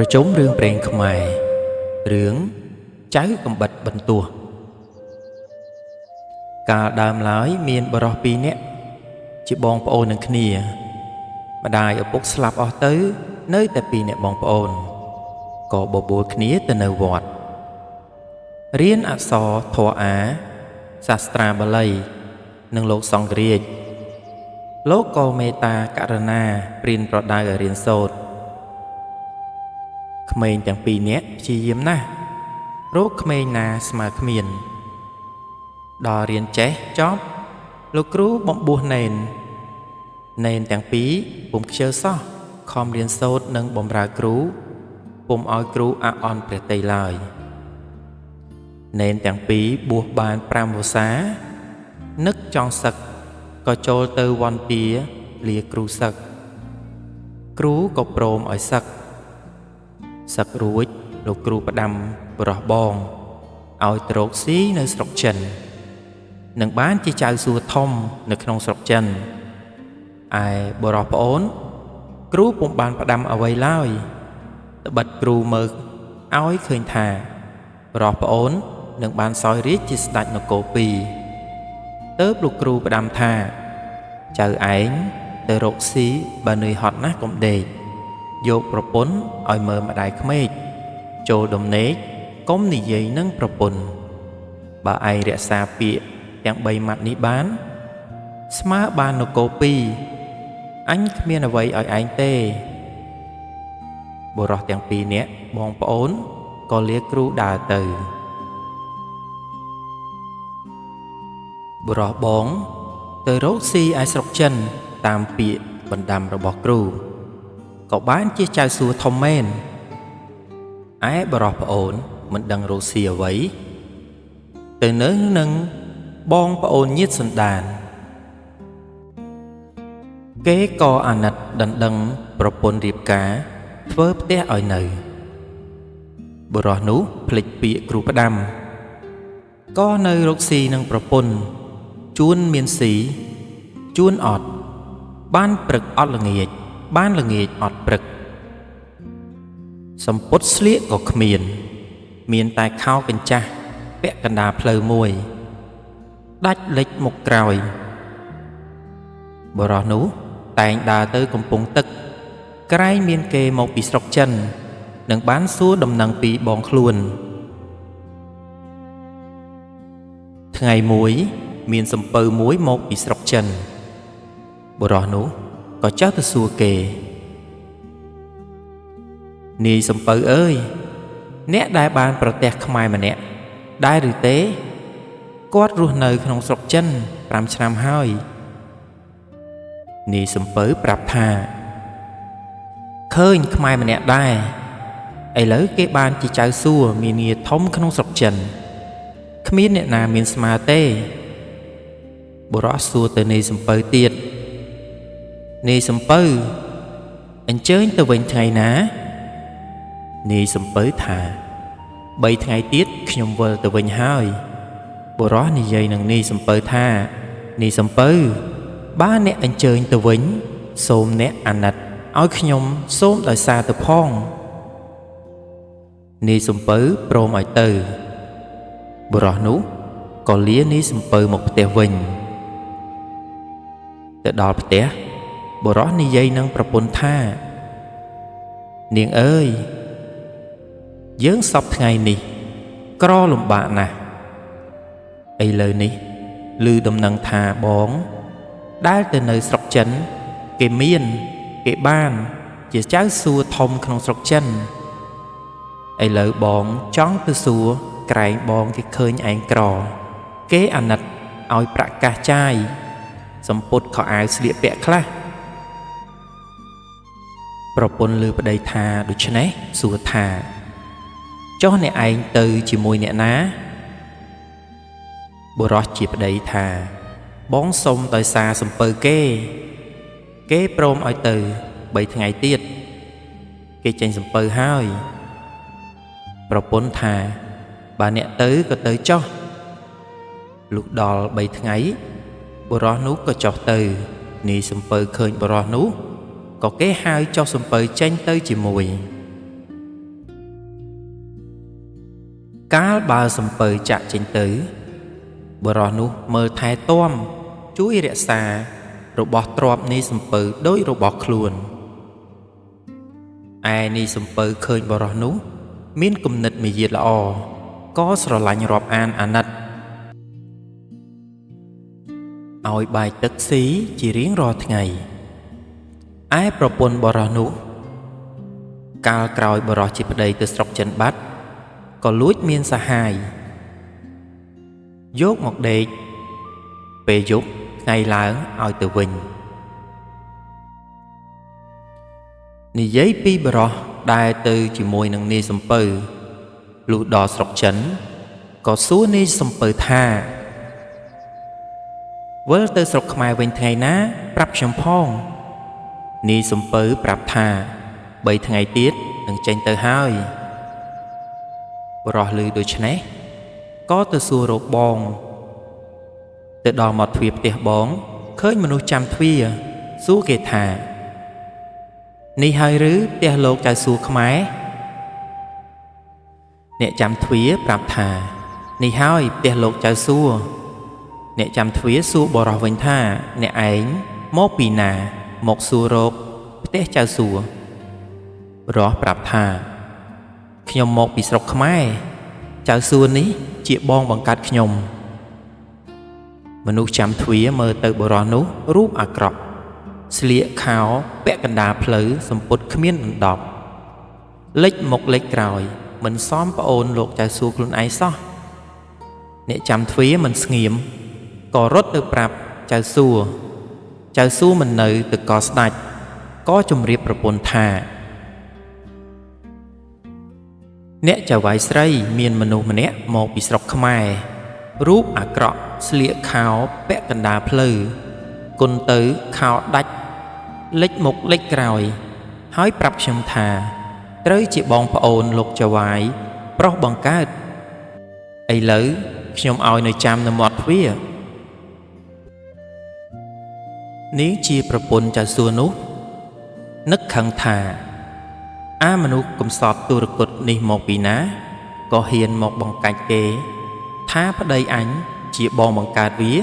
ប្រជុំរឿងព្រេងខ្មែររឿងចៅកំបិតបន្ទោះកាលដើមឡើយមានបរិសពីរនាក់ជាបងប្អូននឹងគ្នាម្ដាយឪពុកស្លាប់អស់ទៅនៅតែពីរនាក់បងប្អូនក៏បបួលគ្នាទៅនៅវត្តរៀនអក្សរធម៌អាសាស្ត្រាបាលីនិងលោកសង្ឃរាជលោកក៏មេត្តាករុណាព្រានប្រដៅឲ្យរៀនសូត្រក្មេងទាំងពីរនាក់ព្យាយាមណាស់រកក្មេងណាស្មើគ្មានដល់រៀនចេះចប់លោកគ្រូបំបួសណេនទាំងពីរពុំខ្ជិលសោះខំរៀនសូត្រនិងបម្រើគ្រូពុំឲ្យគ្រូអអន់ព្រះទ័យឡើយណេនទាំងពីរបួសបាន5វស្សានឹកចង់សឹកក៏ចូលទៅវន្ទាលាគ្រូសឹកគ្រូក៏ព្រមឲ្យសឹករួចលោកគ្រូផ្ដាំបរោះបងឲ្យទៅរកស៊ីនៅស្រុកចិននឹងបានជាចៅសួធំនៅក្នុងស្រុកចិនឯបរោះប្អូនគ្រូពុំបានផ្ដាំអ្វីឡើយត្បិតគ្រូមើលឲ្យឃើញថាបរោះប្អូននឹងបានសោយរាជជាស្ដេចនគរពីរទើបលោកគ្រូផ្ដាំថាចៅឯងទៅរកស៊ីបើនឿយហត់ណាស់កុំដេកយកប្រពន្ធឲ្យមើលម្ដាយក្មេកចូលដំណេកកុំនិយាយនឹងប្រពន្ធបើឯងរក្សាពាក្យទាំង3ម៉ាត់នេះបានស្មើបាននគរពីរអញគ្មានអ្វីឲ្យឯងទេបុរសទាំងពីរនាក់បងប្អូនក៏លាគ្រូដើរទៅបុរសបងទៅរកស៊ីឯស្រុកចិនតាមពាក្យបណ្ដាំរបស់គ្រូក៏បានជាចៅសួធំមែនឯបរោះប្អូនមិនដឹងរកស៊ីអ្វីទៅនៅនឹងបងប្អូនញាតិសន្តានគេក៏អាណិតដណ្ដឹងប្រពន្ធរៀបការធ្វើផ្ទះឲ្យនៅបុរសនោះភ្លេចពាក្យគ្រូផ្ដាំក៏នៅរកស៊ីនឹងប្រពន្ធជួនមានស៊ីជួនអត់បានព្រឹកអត់ល្ងាចបានល្ងាចអត់ព្រឹកសម្ពុតស្លៀកក៏គ្មានតែខោកញ្ចាស់ពាក់កណ្ដាលផ្លូវមួយដាច់លិចមុខក្រោយបុរសនោះតែងដើរទៅកំពង់ទឹកក្រែងមានគេមកពីស្រុកចិននឹងបានសួរដំណឹងពីបងខ្លួនថ្ងៃមួយមានសំពៅមួយមកពីស្រុកចិនបុរសនោះក៏ចុះទៅសួរគេនាយសំពៅអើយអ្នកដែលបានប្រទះខ្មែរម្នាក់ដែរឬទេគាត់រស់នៅក្នុងស្រុកចិន5ឆ្នាំហើយនាយសំពៅប្រាប់ថាឃើញខ្មែរម្នាក់ដែរឥឡូវគេបានជាចៅសួមានងារធំក្នុងស្រុកចិនគ្មានអ្នកណាមានស្មើទេបុរសសួរទៅនាយសំពៅទៀតនាយសំពៅអញ្ជើញទៅវិញថ្ងៃណានាយសំពៅថា3ថ្ងៃទៀតខ្ញុំវិលទៅវិញហើយបុរសនិយាយនឹងនាយសំពៅថានាយសំពៅបើអ្នកអញ្ជើញទៅវិញសូមអ្នកអាណិតឲ្យខ្ញុំសូមដោយសារទៅផងនាយសំពៅព្រមឲ្យទៅបុរសនោះក៏លានាយសំពៅមកផ្ទះវិញទៅដល់ផ្ទះបុរសនិយាយនឹងប្រពន្ធថានាងអើយយើងសពថ្ងៃនេះក្រលំបាកណាស់ឥឡូវនេះឮដំណឹងថាបងដែលទៅនៅស្រុកចិនគេបានជាចៅសួធំក្នុងស្រុកចិនឥឡូវបងចង់ទៅសួរក្រែងបងគេឃើញឯងក្រគេអាណិតឲ្យប្រកាសចាយសម្ពុតខោអាវស្លៀកពាក់ខ្លះប្រពន្ធឮប្តីថាដូច្នេះសួរថាចុះអ្នកឯងទៅជាមួយអ្នកណាបុរសជាប្តីថាបងសុំដោយសារសំពៅគេព្រមឲ្យទៅ3ថ្ងៃទៀតគេចេញសំពៅហើយប្រពន្ធថាបើអ្នកទៅក៏ទៅចុះលុះដល់3ថ្ងៃបុរសនោះក៏ចុះទៅនាយសំពៅឃើញបុរសនោះក៏គេហៅចុះសំពៅចេញទៅជាមួយ កាលបើសំពៅចាក់ចេញទៅបរោះនោះមើលថែទាំជួយរក្សារបស់ទ្រព្យនៃសំពៅដោយរបស់ខ្លួនឯនៃសំពៅឃើញបរោះនោះមានគំនិតមាយាទល្អក៏ស្រឡាញ់រាប់អានអាណិតឲ្យបាយទឹកស៊ីជារៀងរាល់ថ្ងៃឯប្រពន្ធបរោះនោះកាលក្រោយបរោះជាប្តីទៅស្រុកចិនបាត់ក៏លួចមានសហាយយកមកដេកពេលយប់ថ្ងៃឡើងឲ្យទៅវិញនិយាយពីបរោះដែលទៅជាមួយនឹងនាយសំពៅលុះដល់ស្រុកចិនក៏សួរនាយសំពៅថាវិលទៅស្រុកខ្មែរវិញថ្ងៃណាប្រាប់ខ្ញុំផងនាយសំពៅប្រាប់ថា3ថ្ងៃទៀតនឹងចេញទៅហើយបរោះឮដូច្នេះក៏ទៅសួររកបងទៅដល់មាត់ទ្វារផ្ទះបងឃើញមនុស្សចាំទ្វារសួរគេថានេះហើយឬផ្ទះលោកចៅសួរខ្មែរអ្នកចាំទ្វារប្រាប់ថានេះហើយផ្ទះលោកចៅសួរអ្នកចាំទ្វារសួរបរោះវិញថាអ្នកឯងមកពីណាមកសួររកផ្ទះចៅសួរបរោះប្រាប់ថាខ្ញុំមកពីស្រុកខ្មែរចៅសួរនេះជាបងបង្កើតខ្ញុំមនុស្សចាំទ្វារមើលទៅបរោះនោះរូបអាក្រក់ស្លៀកខោពាក់កណ្ដាលផ្លូវសម្ពុតគ្មានដណ្ដប់លិចមុខលិចក្រោយមិនសមប្អូនលោកចៅសួរខ្លួនឯងសោះអ្នកចាំទ្វារមិនស្ងៀមក៏រត់ទៅប្រាប់ចៅសួរមិននៅទៅកស្ដាច់ក៏ជម្រាបប្រពន្ធថាអ្នកចៅវាយស្រីមានមនុស្សម្នាក់មកពីស្រុកខ្មែររូបអាក្រក់ស្លៀកខោពាក់កណ្ដាលផ្លូវគុនទៅខោដាច់លិចមុខលិចក្រោយហើយប្រាប់ខ្ញុំថាត្រូវជាបងប្អូនលោកចៅវាយប្រុសបង្កើតឥឡូវខ្ញុំឲ្យនៅចាំនៅមាត់ទ្វារនាងជាប្រពន្ធចៅសួរនោះនឹកខឹងថាមនុស្សកំសត់ទុរគតនេះមកពីណាក៏ហ៊ានមកបង្កាច់គេថាប្តីអញជាបងបង្កើតវា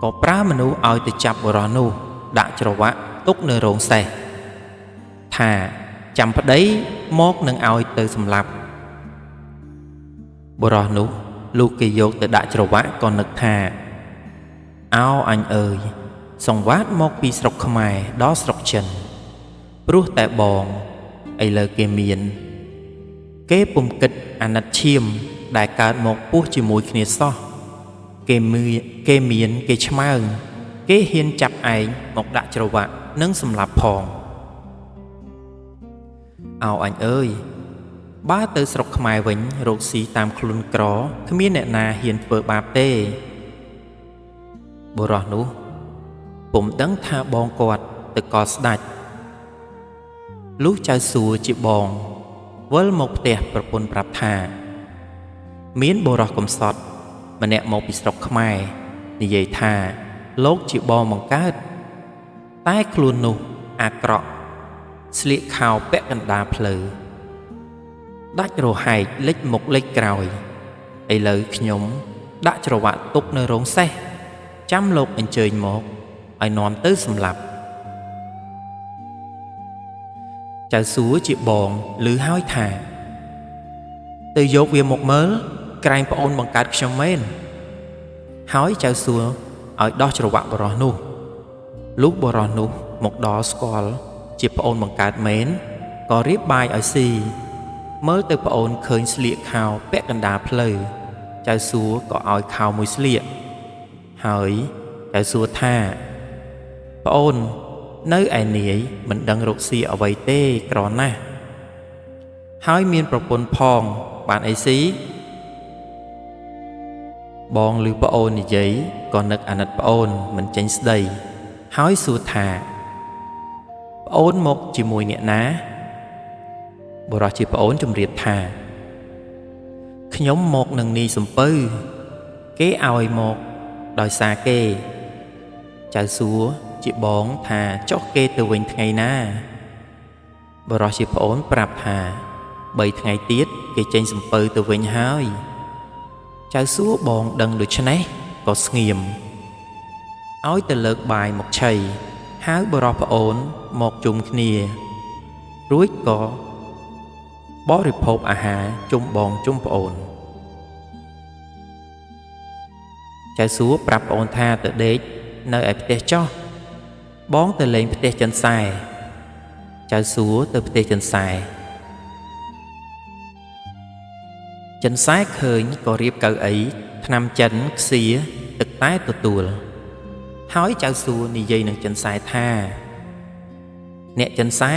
ក៏ប្រើមនុស្សឲ្យទៅចាប់បរោះនោះដាក់ច្រវាក់ទុកនៅរោងសេះថាចាំប្តីមកនឹងឲ្យទៅសម្លាប់បរោះនោះលុះគេយកទៅដាក់ច្រវាក់ក៏នឹកថាអោអញអើយសង្វាតមកពីស្រុកខ្មែរដល់ស្រុកចិនព្រោះតែបងឥឡូវគេមានគេពុំគិតអាណិតឈាមដែលកើតមកពោះជាមួយគ្នាសោះគេមានគេឆ្មើងគេហ៊ានចាប់ឯងមកដាក់ច្រវាក់និងសម្លាប់ផងអោអញអើយបើទៅស្រុកខ្មែរវិញរកស៊ីតាមខ្លួនក្រគ្មានអ្នកណាហ៊ានធ្វើបាបទេបុរសនោះពុំដឹងថាបងគាត់ទៅកស្ដាច់លុះចៅសួរជាបងវិលមកផ្ទះប្រពន្ធប្រាប់ថាមានបុរសកំសត់ម្នាក់មកពីស្រុកខ្មែរនិយាយថាលោកជាបងបង្កើតតែខ្លួននោះអាក្រក់ស្លៀកខោពាក់កណ្ដាលផ្លូវដាច់រហែកលិចមុខលិចក្រោយឥឡូវខ្ញុំដាក់ច្រវាក់ទុកនៅរោងសេះចាំលោកអញ្ជើញមកឲ្យនាំទៅសម្លាប់ចៅសួរជាបងឮហើយថាទៅយកវាមកមើលក្រែងប្អូនបង្កើតខ្ញុំមែនហើយចៅសួរឲ្យដោះច្រវាក់បរោះនោះលុះបរោះនោះមកដល់ស្គាល់ជាប្អូនបង្កើតមែនក៏រៀបបាយឲ្យស៊ីមើលទៅប្អូនឃើញស្លៀកខោពាក់កណ្ដាលផ្លូវចៅសួរក៏ឲ្យខោមួយស្លៀកហើយចៅសួរថាប្អូននៅឯនាយមិនដឹងរកស៊ីអ្វីទេក្រណាស់ហើយមានប្រពន្ធផងបានអីស៊ីបងឮប្អូននិយាយក៏នឹកអាណិតប្អូនមិនចេញស្ដីហើយសួរថាប្អូនមកជាមួយអ្នកណាបុរសជាប្អូនជម្រាបថាខ្ញុំមកនឹងនាយសំពៅគេឲ្យមកដោយសារគេចៅសួរជាបងថាចុះគេទៅវិញថ្ងៃណាបុរសជាប្អូនប្រាប់ថា 3 ថ្ងៃទៀតគេចេញសំពៅទៅវិញហើយចៅសួបងដឹងដូច្នេះក៏ស្ងៀមឲ្យទៅលើកបាយមកឆីហៅបរោះប្អូនមកជុំគ្នារួចក៏បរិភោគអាហារជុំបងជុំប្អូនចៅសួប្រាប់ប្អូនថាទៅដេកនៅឯផ្ទះចោះបងទៅលេងផ្ទះចិនសែចៅសួទៅផ្ទះចិនសែចិនសែឃើញក៏រៀបកៅអីថ្នាំចិនខ្សៀទឹកតែទទួលហើយចៅសួនិយាយនឹងចិនសែថាអ្នកចិនសែ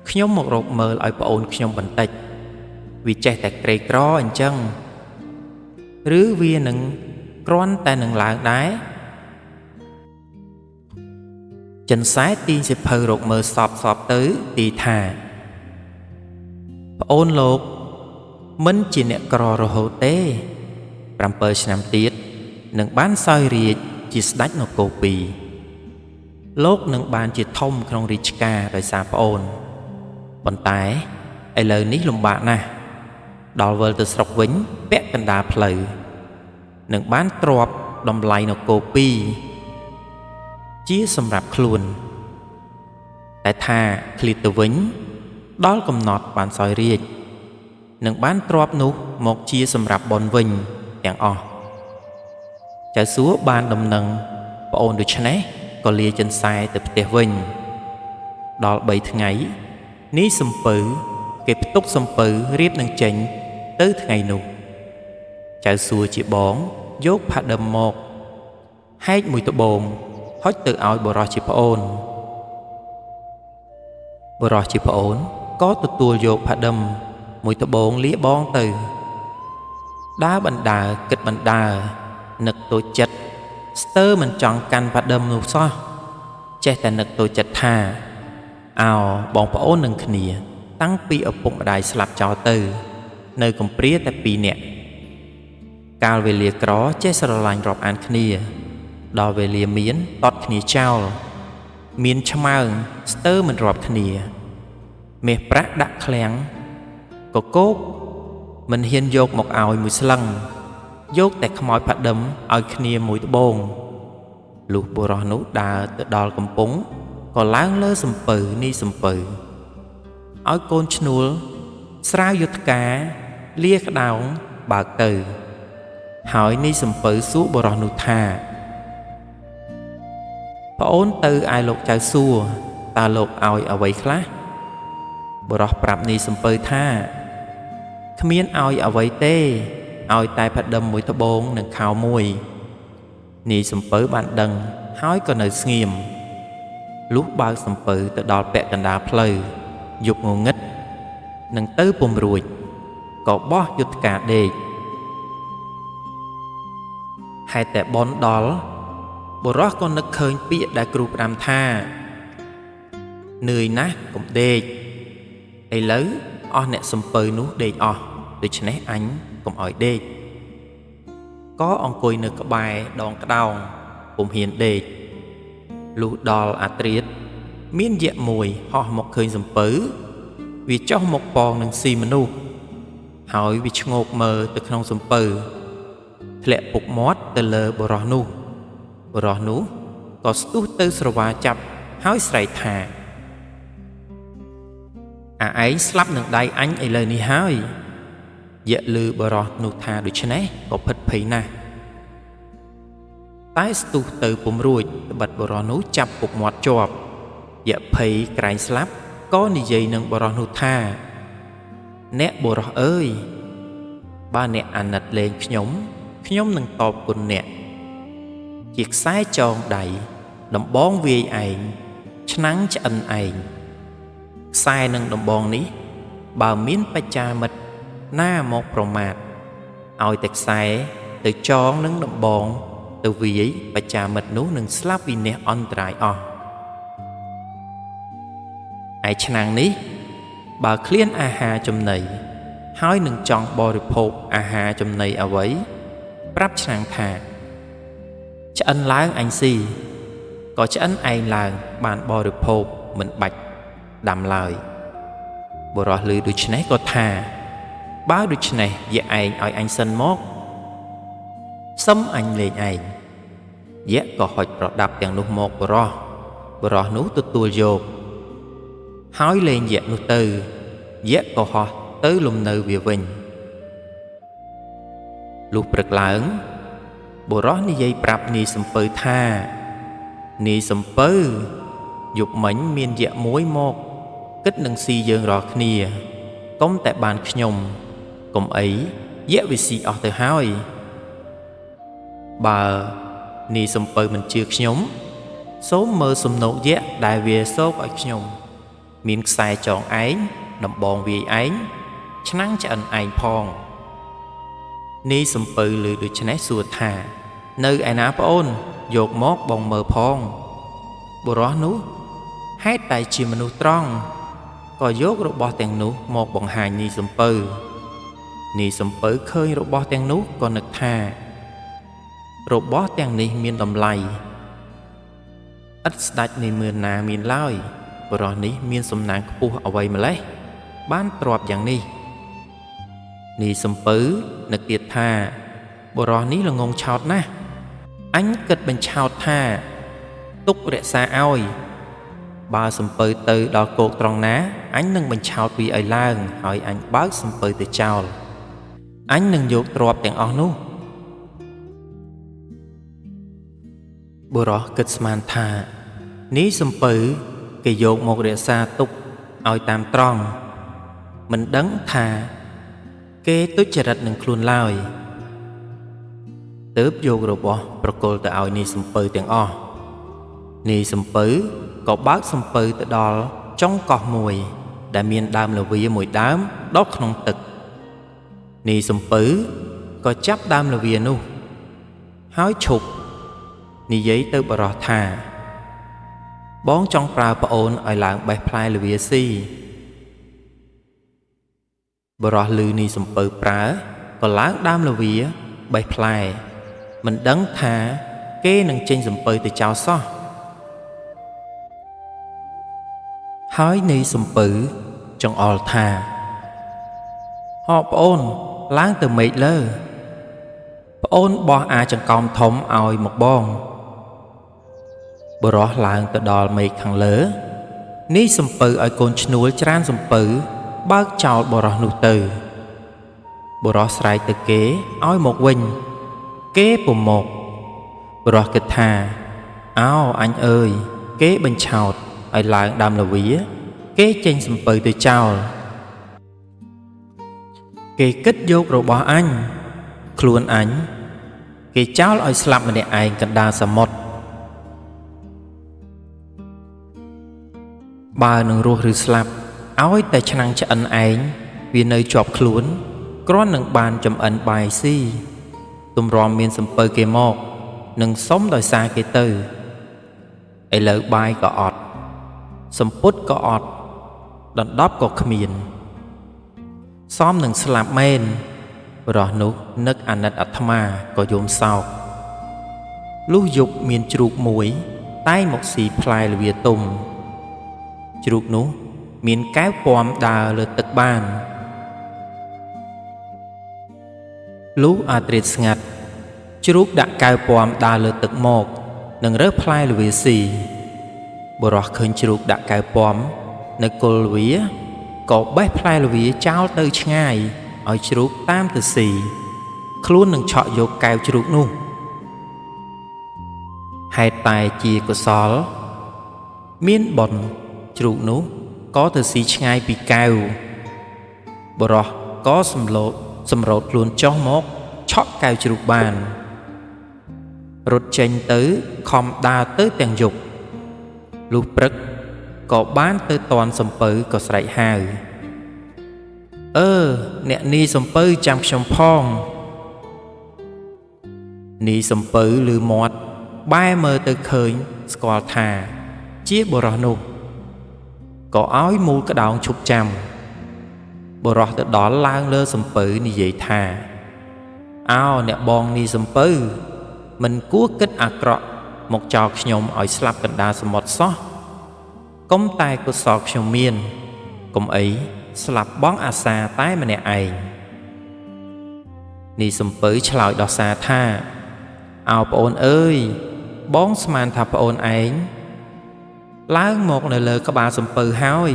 ខ្ញុំមករកមើលឲ្យប្អូនខ្ញុំបន្តិចវាចេះតែក្រីក្រអញ្ចឹងឬវានឹងគ្រាន់តែនឹងឡើងដែរចិនសែទាញសិភៅរកមើលសពទៅទីថាប្អូនលោកមិនជាអ្នកក្ររហូតទេ7 ឆ្នាំទៀតនឹងបានសោយរាជ្យជាស្ដេចនគរ2លោកនឹងបានជាធំក្នុងរាជការដោយសារប្អូនប៉ុន្តែឥឡូវនេះលំបាកណាស់ដល់វិលទៅស្រុកវិញពាក់កណ្ដាលផ្លូវនឹងបានទ្រព្យតម្លៃនគរ2ជាសម្រាប់ខ្លួនតែថាឃ្លាតទៅវិញដល់កំណត់បានសោយរាជ្យនឹងបានទ្រព្យនោះមកជាសម្រាប់បនវិញទាំងអស់ចៅសួបានដំណឹងប្អូនដូច្នេះក៏លាចិនសែទៅផ្ទះវិញដល់3 ថ្ងៃនេះសំពៅគេផ្ទុកសំពៅរៀបនឹងចេញទៅថ្ងៃនោះចៅសួជាបងយកផាដឹមមកហែកមួយត្បូងហុចទៅឲ្យបរោះជាប្អូនបរោះជាប្អូនក៏ទទួលយកផាដឹមមួយត្បូងលាបងទៅដើរបណ្ដើរគិតបណ្ដើរនឹកតូចចិត្តស្ទើរមិនចង់កាន់ផាដឹមនោះសោះចេះតែនឹកតូចចិត្តថាអោបងប្អូននឹងគ្នាតាំងពីឪពុកម្ដាយស្លាប់ចោលទៅនៅកំព្រាតែ2 នាក់កាលវេលាក្រចេះស្រឡាញ់រាប់អានគ្នាដល់វេលាមានតត់គ្នាចោលមានឆ្មើងស្ទើរមិនរាប់គ្នាមាសប្រាក់ដាក់ឃ្លាំងកកោកមិនហ៊ានយកមកឲ្យមួយស្លឹងយកតែខ្មោចផាដឹមឲ្យគ្នាមួយត្បូងលុះបុរសនោះដើរទៅដល់កំពង់ក៏ឡើងលើសំពៅនេះសំពៅឲ្យកូនឈ្នួលស្រាវយុទ្ធការលាក្តោងបើកទៅហើយនេះសំពៅសួរបុរសនោះថាប្អូនទៅឯលោកចៅសួរតើលោកឲ្យអ្វីខ្លះបុរសប្រាប់នេះសំពៅថាគ្មានឲ្យអ្វីទេឲ្យតែផាដឹមមួយត្បូងនិងខោមួយនេះសំពៅបានដឹងហើយក៏នៅស្ងៀមលុះបើកសំពៅទៅដល់ពាក់កណ្ដាលផ្លូវយប់ងងឹតនឹងទៅពុំរួចក៏បោះយុទ្ធការដេកហេតុតែបនដល់បុរសក៏នឹកឃើញពាក្យដែលគ្រូផ្ដាំថានឿយណាស់កុំដេកឥឡូវអស់អ្នកសំពៅនោះដេកអស់ដូច្នេះអញកុំឲ្យដេកក៏អង្គុយនៅក្បែរដងក្តោងពុំហ៊ានដេកលុះដល់អាត្រៀតមានយក្សមួយហោះមកឃើញសំពៅវាចុះមកពងនឹងស៊ីមនុស្សហើយវាឈ្ងោកមើលទៅក្នុងសំពៅធ្លាក់ពុកមាត់ទៅលើបុរសនោះក៏ស្ទុះទៅស្រវាចាប់ហើយស្រែកថាឯងស្លាប់នឹងដៃអញឥឡូវនេះហើយយក្សឮបុរសនោះថាដូច្នេះក៏ភិតភ័យណាស់តែស្ទុះទៅពុំរួចត្បិតបុរសនោះចាប់ពុកមាត់ជាប់យក្សភ័យក្រែងស្លាប់ក៏និយាយនឹងបុរសនោះថាអ្នកបុរសអើយបើអ្នកអាណិតលេងខ្ញុំនឹងតបគុណអ្នកជាខ្សែចងដៃដំបងវាយឯងឆ្នាំងឆ្អិនឯងខ្សែនឹងដំបងនេះបើមានបច្ចាមិត្តណាមកប្រមាថឲ្យតែខ្សែទៅចងនឹងដំបងទៅវាយបច្ចាមិត្តនោះនឹងស្លាប់វិនាសអន្តរាយអស់ឯឆ្នាំងនេះបើឃ្លានអាហារចំណីហើយនឹងចង់បរិភោគអាហារចំណីអ្វីប្រាប់ឆ្នាំងថាឆ្អិនឡើងអញស៊ីក៏ឆ្អិនឯងឡើងបានបរិភោគមិនបាច់ដាំឡើយ បុរសឮដូច្នេះក៏ថាបើដូច្នេះយក្សឯងឲ្យអញសិនមកសឹមអញលេងឯងយក្សក៏ហុចប្រដាប់ទាំងនោះមកបុរសនោះទទួលយកហើយលេងយក្សនោះទៅយក្សក៏ហោះទៅលំនៅវាវិញលុះព្រឹកឡើងបុរសនិយាយប្រាប់នាយសំពៅថានាយសំពៅយប់មិញមានយក្សមួយមកគិតនឹងស៊ីយើងរាល់គ្នាកុំតែបានខ្ញុំកុំអីយក្សវាស៊ីអស់ទៅហើយបើនាយសំពៅមិនជឿខ្ញុំសូមមើលសំណោកយក្សដែលវាសោកឲ្យខ្ញុំមានខ្សែចងឯងដំបងវាយឯងឆ្នាំងឆ្អិនឯងផងនាយសំពៅឮដូច្នេះសួរថានៅឯណាប្អូនយកមកបងមើលផងបុរសនោះហេតុតែជាមនុស្សត្រង់ក៏យករបស់ទាំងនោះមកបង្ហាញនាយសំពៅនាយសំពៅឃើញរបស់ទាំងនោះក៏នឹកថារបស់ទាំងនេះមានតម្លៃឥតស្ដេចនៃមឿនណាមានឡើយបុរសនេះមានសំណាងខ្ពស់អ្វីម្លេះបានទ្រព្យយ៉ាងនេះនាយសំពៅនឹកទៀតថាបុរសនេះល្ងងឆោតណាស់អញគិតបញ្ឆោតថាទុករក្សាឲ្យបើសំពៅទៅដល់គោកត្រង់ណាអញនឹងបញ្ឆោតវាឲ្យឡើងហើយអញបើកសំពៅទៅចោលអញនឹងយកទ្រព្យទាំងអស់នោះបុរសគិតស្មានថានេះសំពៅគេយកមករក្សាទុកឲ្យតាមត្រង់មិនដឹងថាគេទុច្ចរិតនឹងខ្លួនឡើយទើបយករបស់ប្រគល់ទៅឲ្យនាយសំពៅទាំងអស់នាយសំពៅក៏បើកសំពៅទៅដល់ចុងកោះមួយដែលមានដើមល្វាមួយដើមដុះក្នុងទឹកនាយសំពៅក៏ចាប់ដើមល្វានោះហើយឈប់និយាយទៅបុរសថាបងចង់ប្រើប្អូនឲ្យឡើងបេះផ្លែល្វាស៊ីបុរសឮនាយសំពៅប្រើក៏ឡើងដើមល្វាបេះផ្លែមិនដឹងថាគេនឹងចេញសំពៅទៅចោលសោះហើយនាយសំពៅចង្អុលថាហោប្អូនឡើងទៅមេឃលើប្អូនបោះអាចង្កោមធំឲ្យមកបងបុរសឡើងទៅដល់មេឃខាងលើនាយសំពៅឲ្យកូនឈ្នួលច្រានសំពៅបើកចោលបុរសនោះទៅបុរសស្រែកទៅគេឲ្យមកវិញគេពុំមកបុរសគិតថាអោអញអើយគេបញ្ឆោតឲ្យឡើងដើមល្វាគេចេញសំពៅទៅចោលគេគិតយករបស់អញខ្លួនអញគេចោលឲ្យស្លាប់ម្នាក់ឯងកណ្ដាលសមុទ្របើនឹងរស់ឬស្លាប់ឲ្យតែឆ្នាំងឆ្អិនឯងវានៅជាប់ខ្លួនគ្រាន់នឹងបានចំអិនបាយស៊ីទម្រាំមានសំពៅគេមកនឹងសុំដោយសារគេទៅឥឡូវបាយក៏អត់សំពត់ក៏អត់ដណ្ដប់ក៏គ្មានសមនឹងស្លាប់មែនបុរសនោះនឹកអាណិតអាត្មាក៏យំសោកលុះយប់មានជ្រូកមួយតែងមកស៊ីផ្លែល្វាទុំជ្រូកនោះមានកែវពំដើរលើទឹកបានលុះអាត្រៀតស្ងាត់ជ្រូកដាក់កែវពំដើរលើទឹកមកនឹងរើសផ្លែល្វាស៊ីបុរសឃើញជ្រូកដាក់កែវពំនៅគល់វាក៏បេះផ្លែល្វាចោលទៅឆ្ងាយឲ្យជ្រូកតាមទៅស៊ីខ្លួននឹងឆក់យកកែវជ្រូកនោះហេតុតែជាកុសលមានបុណ្យជ្រូកនោះក៏ទៅស៊ីឆ្ងាយពីកែវបុរសក៏សម្រោតខ្លួនចុះមកឆក់កែវជ្រូកបានរត់ចេញទៅខំដើរទៅទាំងយប់លុះព្រឹកក៏បានទៅតាន់សំពៅក៏ស្រែកហៅអ្នកនីសំពៅចាំខ្ញុំផងនីសំពៅឮមាត់បែរមើលទៅឃើញស្គាល់ថាជាបុរសនោះក៏ឲ្យមូលក្តោងឈប់ចាំបុរសទៅដល់ឡើងលើសំពៅនិយាយថាអោអ្នកបងនីសំពៅមិនគួរគិតអាក្រក់មកចោលខ្ញុំឲ្យស្លាប់កណ្ដាលសមុទ្រសោះកុំតែកុសលខ្ញុំមានកុំអី ស្លាប់បងអាសាតែម្នាក់ឯងនេះសំពៅឆ្លើយដល់សាថាអោប្អូនអើយបងស្មានថាប្អូនឯងឡើងមកនៅលើក្បាលសំពៅហើយ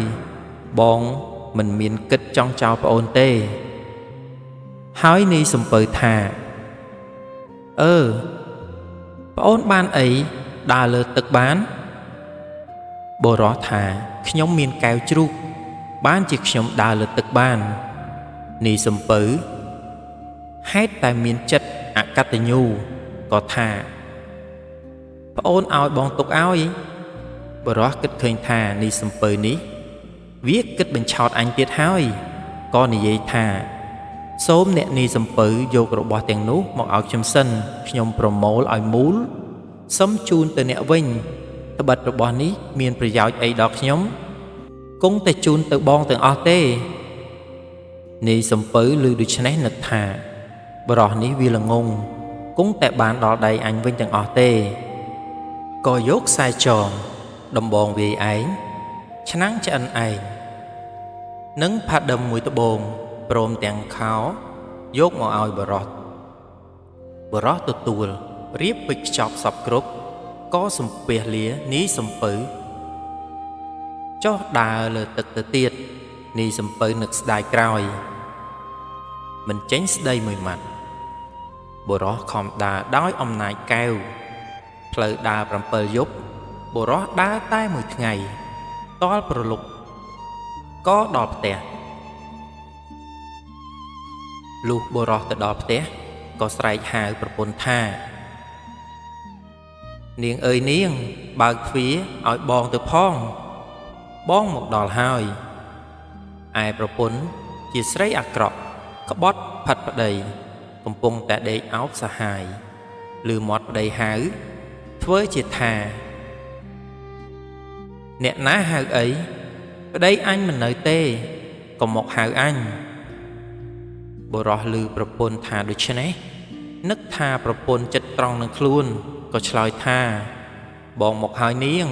បងមិនមានគិតចង់ចោលប្អូនទេហើយនេះសំពៅថាប្អូនបានអីដើរលើទឹកបានបុរសថាខ្ញុំមានកែវជ្រូកបានជាខ្ញុំដើរលើទឹកបាននេះសំពៅហេតុតែមានចិត្តអកតញ្ញូក៏ថាប្អូនឲ្យបងទុកឲ្យបុរសគិតឃើញថានេះសំពៅនេះវាគិតបញ្ឆោតអញទៀតហើយក៏និយាយថាសូមអ្នកនីសំពៅយករបស់ទាំងនោះមកឲ្យខ្ញុំសិនខ្ញុំប្រមូលឲ្យមូលសុំជូនទៅអ្នកវិញត្បិតរបស់នេះមានប្រយោជន៍អីដល់ខ្ញុំគង់តែជូនទៅបងទាំងអស់ទេនេះសំពៅឮដូច្នេះនឹកថាបរោះនេះវាល្ងងគង់តែបានដល់ដៃអញវិញទាំងអស់ទេក៏យកខ្សែចងដំបងវាយឯងឆ្នាំងឆ្អិនឯងនិងផាដឹមមួយត្បូងព្រមទាំងខោយកមកឲ្យបរោះទទួលរៀបពេចខ្ចប់សពគ្រប់ក៏សំពះលានេះសំពៅចុះដើរលើទឹកទៅទៀតនេះសំពៅនឹកស្ដាយក្រោយមិនចេញស្ដីមួយម៉ាត់បុរសខំដើរដោយអំណាចកែវផ្លូវដើរ7យប់បុរសដើរតែមួយថ្ងៃតលប្រលប់ក៏ដល់ផ្ទះលុះបុរសទៅដល់ផ្ទះក៏ស្រែកហៅប្រពន្ធថានាងអើយនាងបើកទ្វារឲ្យបងទៅផងបងមកដល់ហើយឯប្រពន្ធជាស្រីអាក្រក់ក្បត់ផាត់ប្តីកំពុងតែដេកអោបសហាយឮមាត់ប្តីហៅធ្វើជាថាអ្នកណាហៅអីប្តីអញមិននៅទេកុំមកហៅអញបុរសឮប្រពន្ធថាដូច្នេះនឹកថាប្រពន្ធចិត្តត្រង់នឹងខ្លួនក៏ឆ្លើយថាបងមកហើយនាង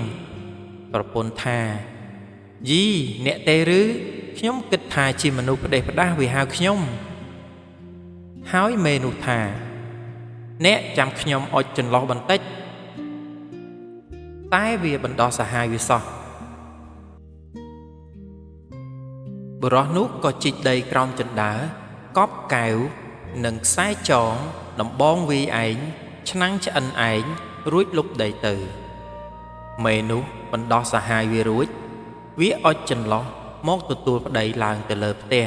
ប្រពន្ធថាយីអ្នកទេឬខ្ញុំគិតថាជាមនុស្សផ្ដេសផ្ដាសវាហៅខ្ញុំហើយមេនោះថាអ្នកចាំខ្ញុំអុជចន្លោះបន្តិចតែវាបណ្ដោះសាហាយវាសោះបុរសនោះក៏ជីកដីក្រោមជណ្ដើរកប់កែវនិងខ្សែចងដំបងវាយឯងឆ្នាំងឆ្អិនឯងរួចលុបដីទៅមេនោះបណ្ដោះសាហាយវារួចវាអុជចន្លោះមកទទួលប្តីឡើងទៅលើផ្ទះ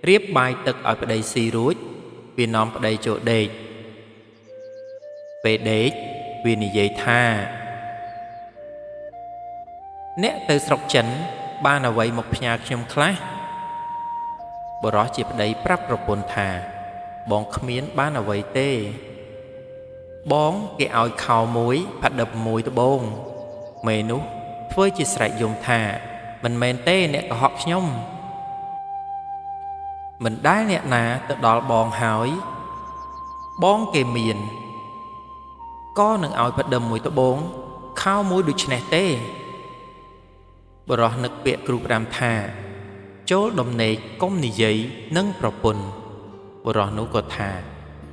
រៀបបាយទឹកឲ្យប្តីស៊ីរួចវានាំប្តីចូលដេកពេលដេកវានិយាយថាអ្នកទៅស្រុកចិនបានអ្វីមកផ្ញើខ្ញុំខ្លះបុរសជាប្តីប្រាប់ប្រពន្ធថាបងគ្មានបានអ្វីទេបងគេឲ្យខោមួយផាដិបមួយត្បូងមេនោះធ្វើជាស្រែកយំថាមិនមែនទេអ្នកកុហកខ្ញុំមិនដែលអ្នកណាទៅដល់បងហើយបងគេមានក៏នឹងឲ្យផាដិបមួយត្បូងខោមួយដូចនេះទេបុរសនឹកពាក្យគ្រូប្រាំថាចូលដំណេកកុំនិយាយនឹងប្រពន្ធបុរសនោះក៏ថា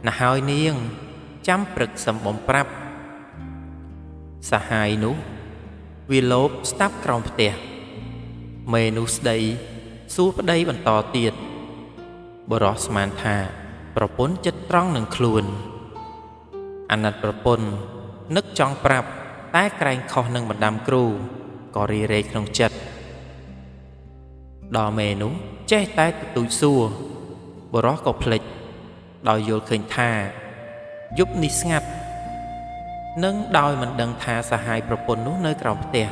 ណាហើយនាងចាំព្រឹកសំបំប្រាប់សហាយនោះវាលោបស្តាប់ក្រោមផ្ទះមេនោះស្ដីសួរប្តីបន្តទៀតបុរសស្មានថាប្រពន្ធចិត្តត្រង់នឹងខ្លួនអាណិតប្រពន្ធនឹកចង់ប្រាប់តែក្រែងខុសនឹងបណ្ដាំគ្រូក៏រីរែកក្នុងចិត្តដល់មេនោះចេះតែទទូចសួរបុរសក៏ភ្លេចដោយយល់ឃើញថាយប់នេះស្ងាត់នឹងដោយមិនដឹងថាសហាយប្រពន្ធនោះនៅក្រោមផ្ទះ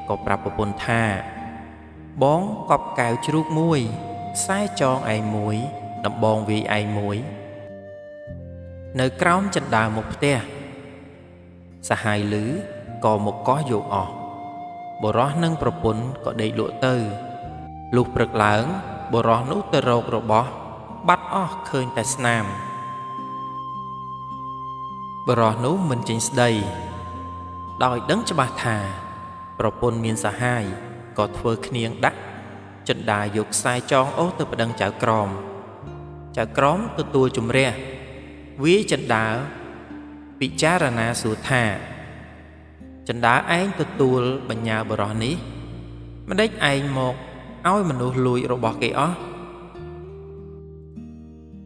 ក៏ប្រាប់ប្រពន្ធថាបងកប់កែវជ្រូកមួយខ្សែចងឯងមួយដំបងវាយឯងមួយនៅក្រោមជណ្ដើរមុខផ្ទះសហាយឮក៏មកកោះយកអស់បុរសនិងប្រពន្ធក៏ដេកលក់ទៅលុះព្រឹកឡើងបុរសនោះទៅរករបស់បាត់អស់ឃើញតែស្នាមបុរសនោះមិនចេញស្ដីដោយដឹងច្បាស់ថាប្រពន្ធមានសហាយក៏ធ្វើគ្នាងដាក់ ចិនដាយកខ្សែចងអូសទៅប្តឹងចៅក្រមចៅក្រមទទួលជំរះវាចិនដាពិចារណាសួរថាចិនដាឯងទទួលបញ្ញើបរោះនេះម្ដេចឯងមកឲ្យមនុស្សលួចរបស់គេអស់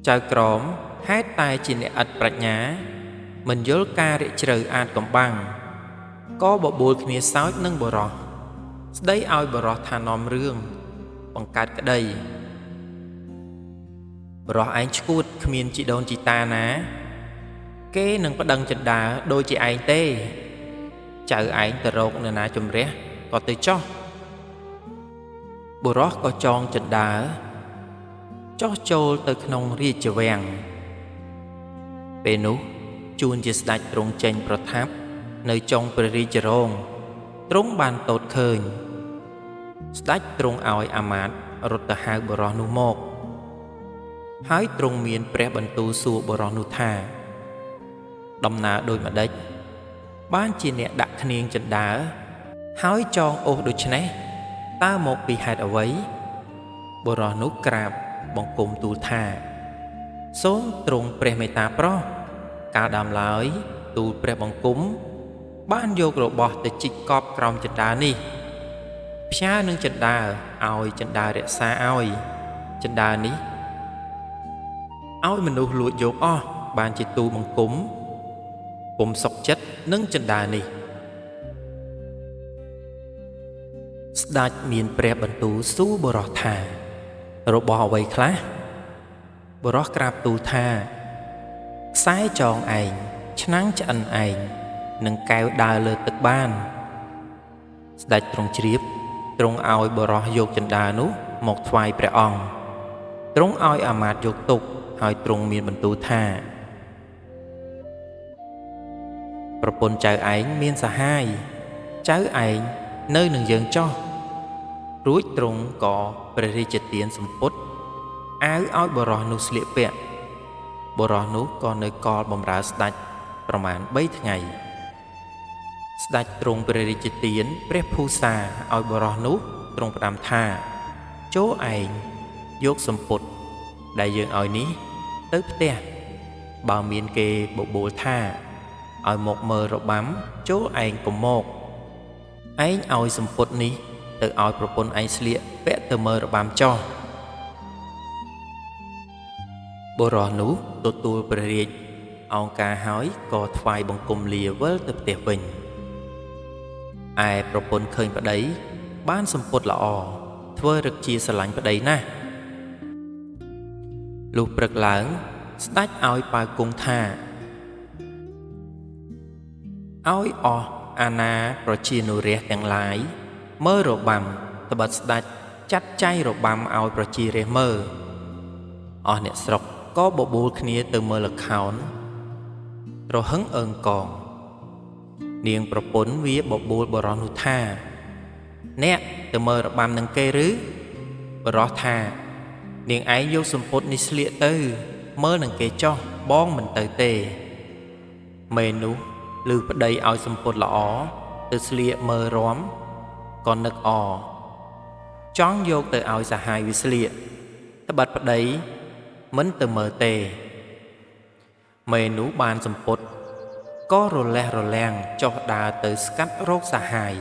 ចៅក្រមហេតុតែជាអ្នកឥតប្រាជ្ញាមិនយល់ការរាកជ្រៅអាចកំបាំងក៏បបួលគ្នាសើចនឹងបរោះស្ដីឲ្យបរោះថានាំរឿងបង្កើតក្តីបរោះឯងឈួតគ្មានជីដូនជីតាណាគេនឹងប្តឹងចិនដាដូចជាឯងទេចៅឯងទៅរកនរណាជំរះក៏ទៅចោះបុរសក៏ចងចិនដាចោះចូលទៅក្នុងរាជវាំងពេលនោះជួនជាស្ដេចទ្រង់ចេញប្រថាប់នៅចុងព្រះរាជរោងទ្រង់បានទតឃើញស្ដេចទ្រង់ឲ្យអាមាត្យរត់ទៅហៅបុរសនោះមកហើយទ្រង់មានព្រះបន្ទូលសួរបុរសនោះថាដំណើរដូចម្ដេចបានជាអ្នកដាក់ឃ្នាងចិនដាហើយចងអូសដូច្នេះតើមកពីហេតុអ្វីបុរសនោះក្រាបបង្គំទូលថាសូមទ្រង់ព្រះមេត្តាប្រោសកាលដើមឡើយទូលព្រះបង្គំបានយករបស់ទៅជីកកប់ក្រោមចិនដានេះផ្ញើនឹងចិនដាឲ្យចិនដារក្សាឲ្យចិនដានេះឲ្យមនុស្សលួចយកអស់បានជាទូលបង្គំពុំសុខចិត្តនឹងចិនដានេះស្ដេចមានព្រះបន្ទូលសួរបុរសថារបស់អ្វីខ្លះបុរសក្រាបទូលថាខ្សែចងឯងឆ្នាំងឆ្អិនឯងនឹងកែវដើរលើទឹកបានស្ដេចទ្រង់ជ្រាបទ្រង់ឲ្យបុរសយកចិនដានោះមកថ្វាយព្រះអង្គទ្រង់ឲ្យអាមាត្យយកទុកហើយទ្រង់មានបន្ទូលថាប្រពន្ធចៅឯងមានសហាយចៅឯងនៅនឹងយើងចោះរួចទ្រង់ក៏ព្រះរាជទានសម្ពុតអាវឲ្យបុរសនោះស្លៀកពាក់បុរសនោះក៏នៅកលបម្រើស្ដេចប្រមាណ3ថ្ងៃស្ដេចទ្រង់ព្រះរាជទានព្រះភូសាឲ្យបុរសនោះទ្រង់ផ្ដាំថាចូលឯងយកសម្ពុតដែលយើងឲ្យនេះទៅផ្ទះបើមានគេបបួលថាឲ្យមកមើលរបាំចូលឯងកុំមកឯងឲ្យសម្ពុតនេះទៅឲ្យប្រពន្ធឯងស្លៀកពាក់ទៅមើលរបាំចោះបុរសនោះទទួលព្រះរាជអង្ការហើយក៏ថ្វាយបង្គំលាវិលទៅផ្ទះវិញឯប្រពន្ធឃើញប្តីបានសម្ពុតល្អធ្វើរឹកជាស្រឡាញ់ប្តីណាស់លុះព្រឹកឡើងស្ដេចឲ្យប៉ាវគង់ថាឲ្យអស់អាណាប្រជានុរាស្ត្រទាំងឡាយមើលរបាំត្បិតស្ដេចចាត់ចែងរបាំឲ្យប្រជារាស្ត្រមើលអស់អ្នកស្រុកក៏បបួលគ្នាទៅមើលល្ខោនរហឹងអើងកងនាងប្រពន្ធវាបបួលបរោះនោះថាអ្នកទៅមើលរបាំនឹងគេឬបរោះថានាងឯងយកសម្ពុតនេះស្លៀកទៅមើលនឹងគេចោះបងមិនទៅទេមេនោះឮប្តីឲ្យសម្ពុតល្អទៅស្លៀកមើលរំក៏នឹកអចង់យកទៅឲ្យសហាយវាស្លៀកត្បិតប្តីមិនទៅមើលទេមេនោះបានសម្ពុតក៏រលះរលាំងចុះដើរទៅស្កាត់រកសហាយ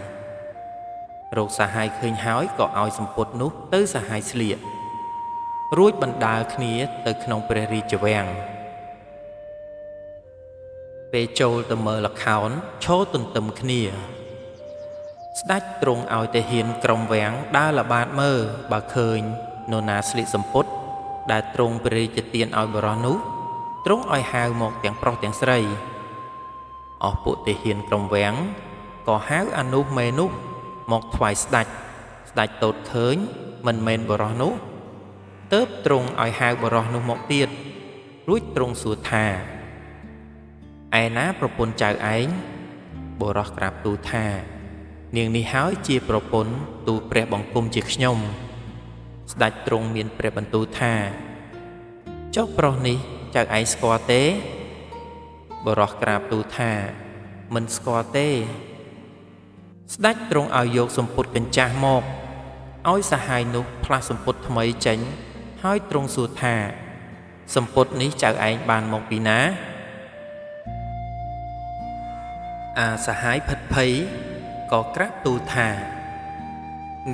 រកសហាយឃើញហើយក៏ឲ្យសម្ពុតនោះទៅសហាយស្លៀករួចបណ្ដាលគ្នាទៅក្នុងព្រះរាជវាំងពេលចូលទៅមើលល្ខោនឈរទន្ទឹមគ្នាស្ដេចទ្រង់ឲ្យទាហានក្រុមវាំងដើរល្បាតមើលបើឃើញនរណាស្លៀកសម្ពុតដែលទ្រង់ព្រះរាជទានឲ្យបរោះនោះទ្រង់ឲ្យហៅមកទាំងប្រុសទាំងស្រីអស់ពួកទាហានក្រុមវាំងក៏ហៅអនុមេនោះមកថ្វាយស្ដេចស្ដេចទតឃើញមិនមែនបរោះនោះទើបទ្រង់ឲ្យហៅបរោះនោះមកទៀតរួចទ្រង់សួរថាឯណាប្រពន្ធចៅឯងបរោះក្រាបទូលថានាងនេះហើយជាប្រពន្ធទូលព្រះបង្គំជាខ្ញុំស្ដេចទ្រង់មានព្រះបន្ទូលថាចុះប្រុសនេះចៅឯងស្គាល់ទេបរោះក្រាបទូលថាមិនស្គាល់ទេស្ដេចទ្រង់ឲ្យយកសម្ពុតកញ្ចាស់មក ឲ្យសហាយនោះផ្លាស់សម្ពុតថ្មីចេញហើយទ្រង់សួរថាសម្ពុតនេះចៅឯងបានមកពីណាអាសហាយភិតភ័យក៏ក្រាបទូលថា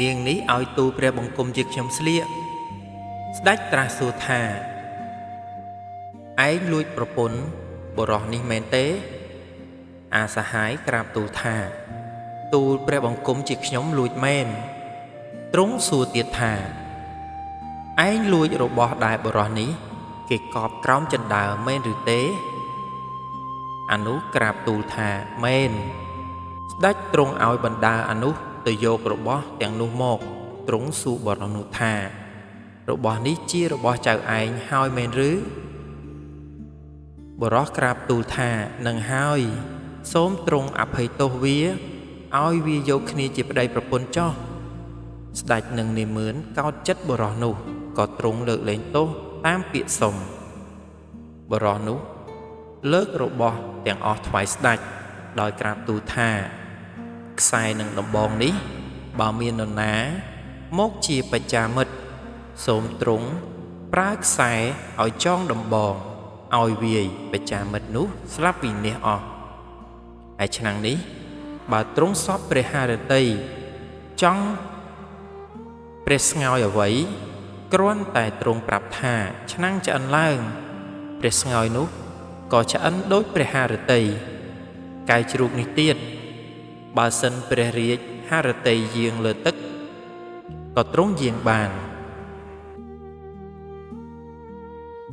នាងនេះឲ្យទូលព្រះបង្គំជាខ្ញុំស្លៀកស្ដេចត្រាស់សួរថាឯងលួចប្រពន្ធបុរសនេះមែនទេអាសហាយក្រាបទូលថាទូលព្រះបង្គំជាខ្ញុំលួចមែនទ្រង់សួរទៀតថាឯងលួចរបស់ដែលបុរសនេះគេកប់ក្រោមចិន្ដើមែនឬទេអានោះក្រាបទូលថាមែនស្ដេចទ្រង់ឲ្យបណ្ដាអានោះទៅយករបស់ទាំងនោះមកទ្រង់សួរបុរសនោះថារបស់នេះជារបស់ចៅឯងហើយមែនឬបុរសក្រាបទូលថានឹងហើយសូមទ្រង់អភ័យទោសវាឲ្យវាយកគ្នាជាប្តីប្រពន្ធចោះស្ដេចនឹងនាមឿនកោតចិត្តបុរសនោះក៏ទ្រង់លើកលែងទោសតាមពាក្យសុំបុរសនោះលើករបស់ទាំងអស់ថ្វាយស្ដេចដោយក្រាបទូលថាខ្សែនឹងដំបងនេះបើមាននរណាមកជាបច្ចាមិត្តសូមទ្រង់ប្រើខ្សែឲ្យចងដំបងឲ្យវាយបច្ចាមិត្តនោះស្លាប់វិនាសអស់ហើយឆ្នាំងនេះបើទ្រង់សពព្រះハរតីចង់ព្រះស្ងោយអ្វីគ្រាន់តែទ្រង់ប្រាប់ថាឆ្នាំងឆ្អិនឡើងព្រះស្ងោយនោះក៏ឆ្អិនដូចព្រះハរតីកាយជ្រូកនេះទៀតបើសិនព្រះរាជハរតីយាងលើទឹកក៏ទ្រង់យាងបាន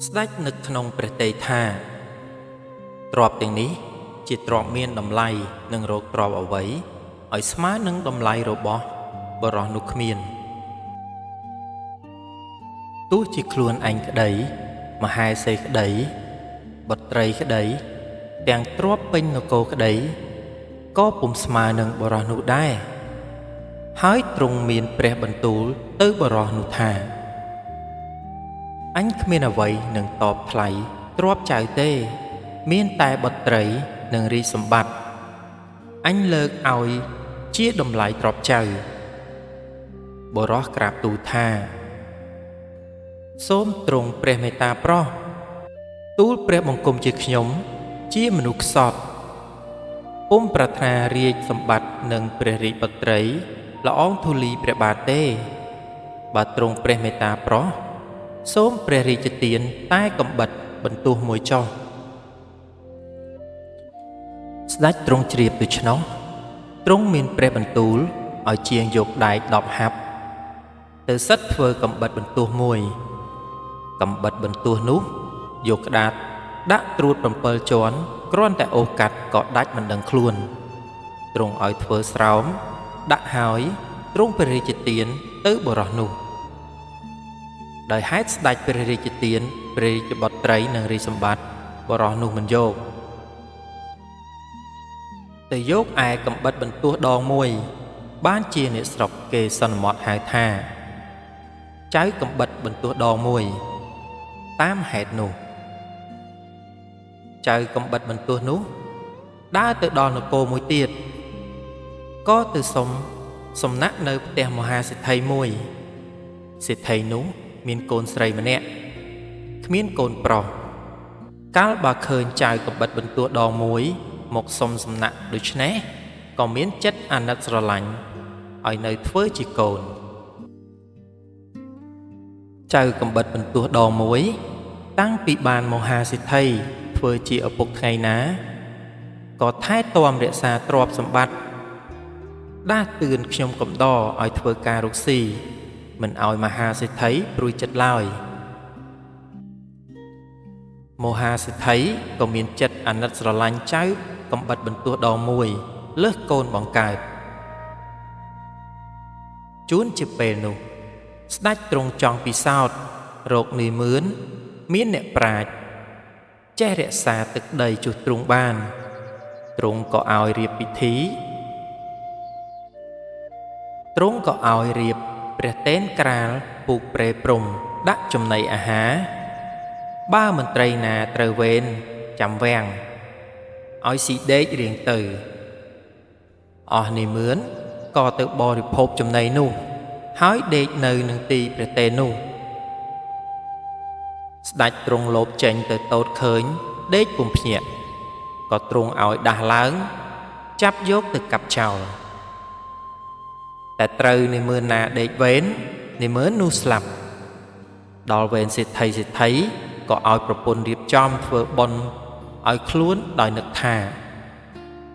ស្ដេចនឹកក្នុងព្រះទ័យថាទ្រព្យទាំងនេះជាទ្រព្យមានតម្លៃនឹងរកទ្រព្យអ្វីឲ្យស្មើនឹងតម្លៃរបស់បុរសនោះគ្មានទោះជាខ្លួនឯងក្តីមហេសីក្តីបុត្រីក្តីទាំងទ្រព្យពេញនគរក្តីក៏ពុំស្មើនឹងបុរសនោះដែរហើយទ្រង់មានព្រះបន្ទូលទៅបុរសនោះថាអញគ្មានអ្វីនឹងតបថ្លៃទ្រព្យចៅទេមានតែបុត្រីនិងរាជសម្បត្តិអញលើកឲ្យជាតម្លៃទ្រព្យចៅបុរសក្រាបទូលថាសូមទ្រង់ព្រះមេត្តាប្រោសទូលព្រះបង្គំជាខ្ញុំជាមនុស្សខ្សត់ពុំប្រាថ្នារាជសម្បត្តិនិងព្រះរាជបុត្រីល្អងធូលីព្រះបាទទេបើទ្រង់ព្រះមេត្តាប្រោសសូមព្រះរាជទានតែកំបិតបន្ទោះមួយចុះស្ដេចទ្រង់ជ្រាបដូច្នោះទ្រង់មានព្រះបន្ទូលឲ្យជាងយកដែក10ហាប់ទៅសិតធ្វើកំបិតបន្ទោះមួយកំបិតបន្ទោះនោះយកក្តារដាក់ត្រួត7ជាន់គ្រាន់តែអូសកាត់ក៏ដាច់មិនដឹងខ្លួនទ្រង់ឲ្យធ្វើស្រោមដាក់ហើយទ្រង់ព្រះរាជទានទៅបុរសនោះដោយហេតុស្ដេចព្រះរាជទានព្រះរាជបុត្រីនិងរាជសម្បត្តិបុរសនោះមិនយកតែយកឯកំបិតបន្ទោះដងមួយបានជាអ្នកស្រុកគេសន្មតហៅថាចៅកំបិតបន្ទោះដងមួយតាមហេតុនោះចៅកំបិតបន្ទោះនោះដើរទៅដល់នគរមួយទៀតក៏ទៅសុំសំណាក់នៅផ្ទះមហាសេដ្ឋីមួយសេដ្ឋីនោះមានកូនស្រីម្នាក់គ្មានកូនប្រុសកាលបើឃើញចៅកំបិតបន្ទោះដងមួយមកសុំសំណាក់ដូច្នេះក៏មានចិត្តអាណិតស្រឡាញ់ឲ្យនៅធ្វើជាកូនចៅកំបិតបន្ទោះដងមួយតាំងពីបានមហាសេដ្ឋីធ្វើជាឪពុកថ្ងៃណាក៏ថែទាំរក្សាទ្រព្យសម្បត្តិដាស់តឿនខ្ញុំកំដរឲ្យធ្វើការរកស៊ីមិនឲ្យមហាសេដ្ឋីព្រួយចិត្តឡើយមហាសេដ្ឋីក៏មានចិត្តអាណិតស្រឡាញ់ចៅកំបិតបន្ទោះដងមួយលើសកូនបង្កើតជួនជាពេលនោះស្ដេចទ្រង់ចង់ពិសោធន៍រកនាមឿនមានអ្នកប្រាជ្ញចេះរក្សាទឹកដីជុះទ្រង់បានទ្រង់ក៏ឲ្យរៀបពិធីទ្រង់ក៏ឲ្យរៀបព្រះតេនក្រាលពូកព្រែព្រំដាក់ចំណីអាហារបើមន្ត្រីណាត្រូវវេនចាំវាំងឲ្យស៊ីដេករៀងទៅអស់នាមឿនក៏ទៅបរិភោគចំណីនោះ ហើយដេកនៅនឹងទីព្រះតេនោះស្ដេចទ្រង់លោបចេញទៅតូចឃើញដេកពុំភ្ញាក់ក៏ទ្រង់ឲ្យដាស់ឡើងចាប់យកទៅកាប់ចោលតែត្រូវនាម៉ឺនណាដេកវេននាម៉ឺននោះស្លាប់ដល់វេនសេដ្ឋីក៏ឲ្យប្រពន្ធរៀបចំធ្វើបុណ្យឲ្យខ្លួនដោយនឹកថា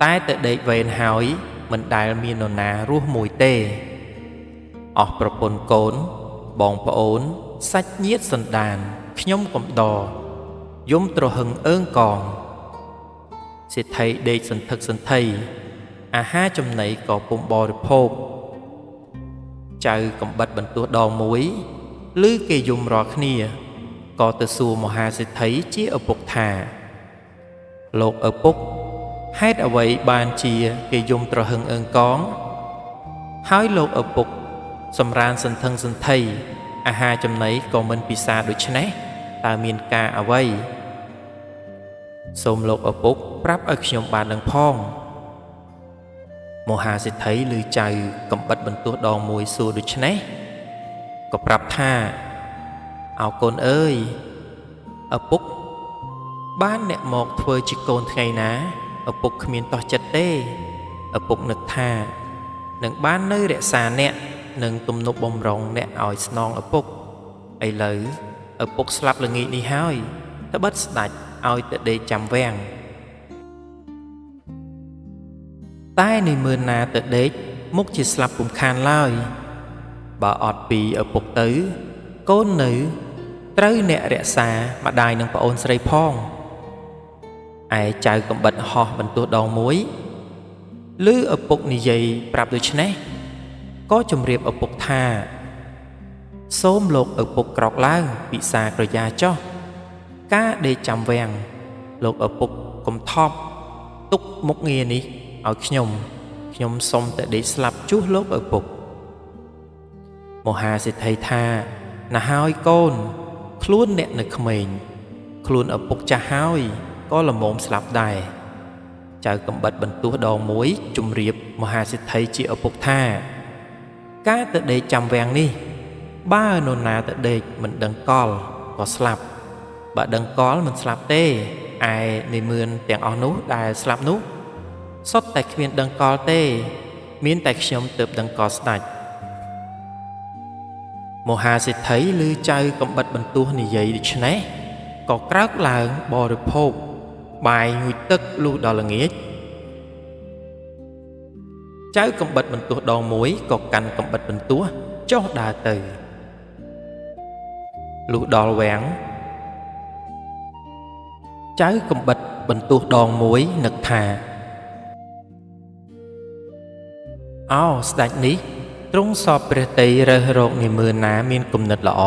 តែទៅដេកវេនហើយមិនដែលមាននរណារស់មួយទេអស់ប្រពន្ធកូនបងប្អូនសាច់ញាតិសន្តានខ្ញុំកំដរយំទ្រហឹងអើងកងសេដ្ឋីដេកសន្ធឹកសន្ធៃអាហារចំណីក៏ពុំបរិភោគចៅកំបិតបន្ទោះដងមួយឮគេយំរាល់គ្នាក៏ទៅសួរមហាសេដ្ឋីជាឪពុកថាលោកឪពុកហេតុអ្វីបានជាគេយំទ្រហឹងអើងកងហើយលោកឪពុកសម្រានសន្ធឹងសន្ធៃអាហារចំណីក៏មិនពិសាដូច្នេះតើមានការអ្វីសូមលោកឪពុកប្រាប់ឲ្យខ្ញុំបានដឹងផងមហាសេដ្ឋីឮចៅកំបិតបន្ទោះដងមួយសួរដូច្នេះក៏ប្រាប់ថាអោកូនអើយឪពុកបានអ្នកមកធ្វើជាកូនថ្ងៃណាឪពុកគ្មានតោះចិត្តទេឪពុកនឹកថានឹងបាននៅរក្សាអ្នកនឹងទំនុកបំរុងអ្នកឲ្យស្នងឪពុកឥឡូវឪពុកស្លាប់ល្ងាចនេះហើយត្បិតស្ដេចឲ្យទៅដេកចាំវាំងតែនាម៉ឺនណាទៅដេកមុខជាស្លាប់ពុំខានឡើយបើអត់ពីឪពុកទៅកូននៅត្រូវអ្នករក្សាម្ដាយនិងប្អូនស្រីផងឯចៅកំបិតហោះបន្ទោះដងមួយឮឪពុកនិយាយប្រាប់ដូច្នេះក៏ជម្រាបឪពុកថាសូមលោកឪពុកក្រោកឡើងពិសាក្រយ៉ាចុះការដេកចាំវាំងលោកឪពុកកុំថប់ទុកមុខងារនេះឲ្យខ្ញុំសុំតែដេកស្លាប់ជួសលោកឪពុកមហាសេដ្ឋីថាណាហើយកូនខ្លួនអ្នកនៅក្មេងខ្លួនឪពុកចាស់ហើយក៏ល្មមស្លាប់ដែរចៅកំបិតបន្ទោះដងមួយជម្រាបមហាសេដ្ឋីជាឪពុកថាការទៅដេកចាំវាំងនេះបើនរណាទៅដេកមិនដឹងកលក៏ស្លាប់បើដឹងកលមិនស្លាប់ទេឯនាម៉ឺនទាំងអស់នោះដែលស្លាប់នោះសុទ្ធតែគ្មានដឹងកលទេមានតែខ្ញុំទើបដឹងកលស្ដេចមហាសេដ្ឋីឮចៅកំបិតបន្ទោះនិយាយដូច្នេះក៏ក្រោកឡើងបរិភោគបាយងូតទឹកលុះដល់ល្ងាចចៅកំបិតបន្ទោះដងមួយក៏កាន់កំបិតបន្ទោះចុះដើរទៅលុះដល់វាំងចៅកំបិតបន្ទោះដងមួយនឹកថាអោស្ដេចនេះទ្រង់សពព្រះតីរើសរកនាម៉ឺនណាមានគំនិតល្អ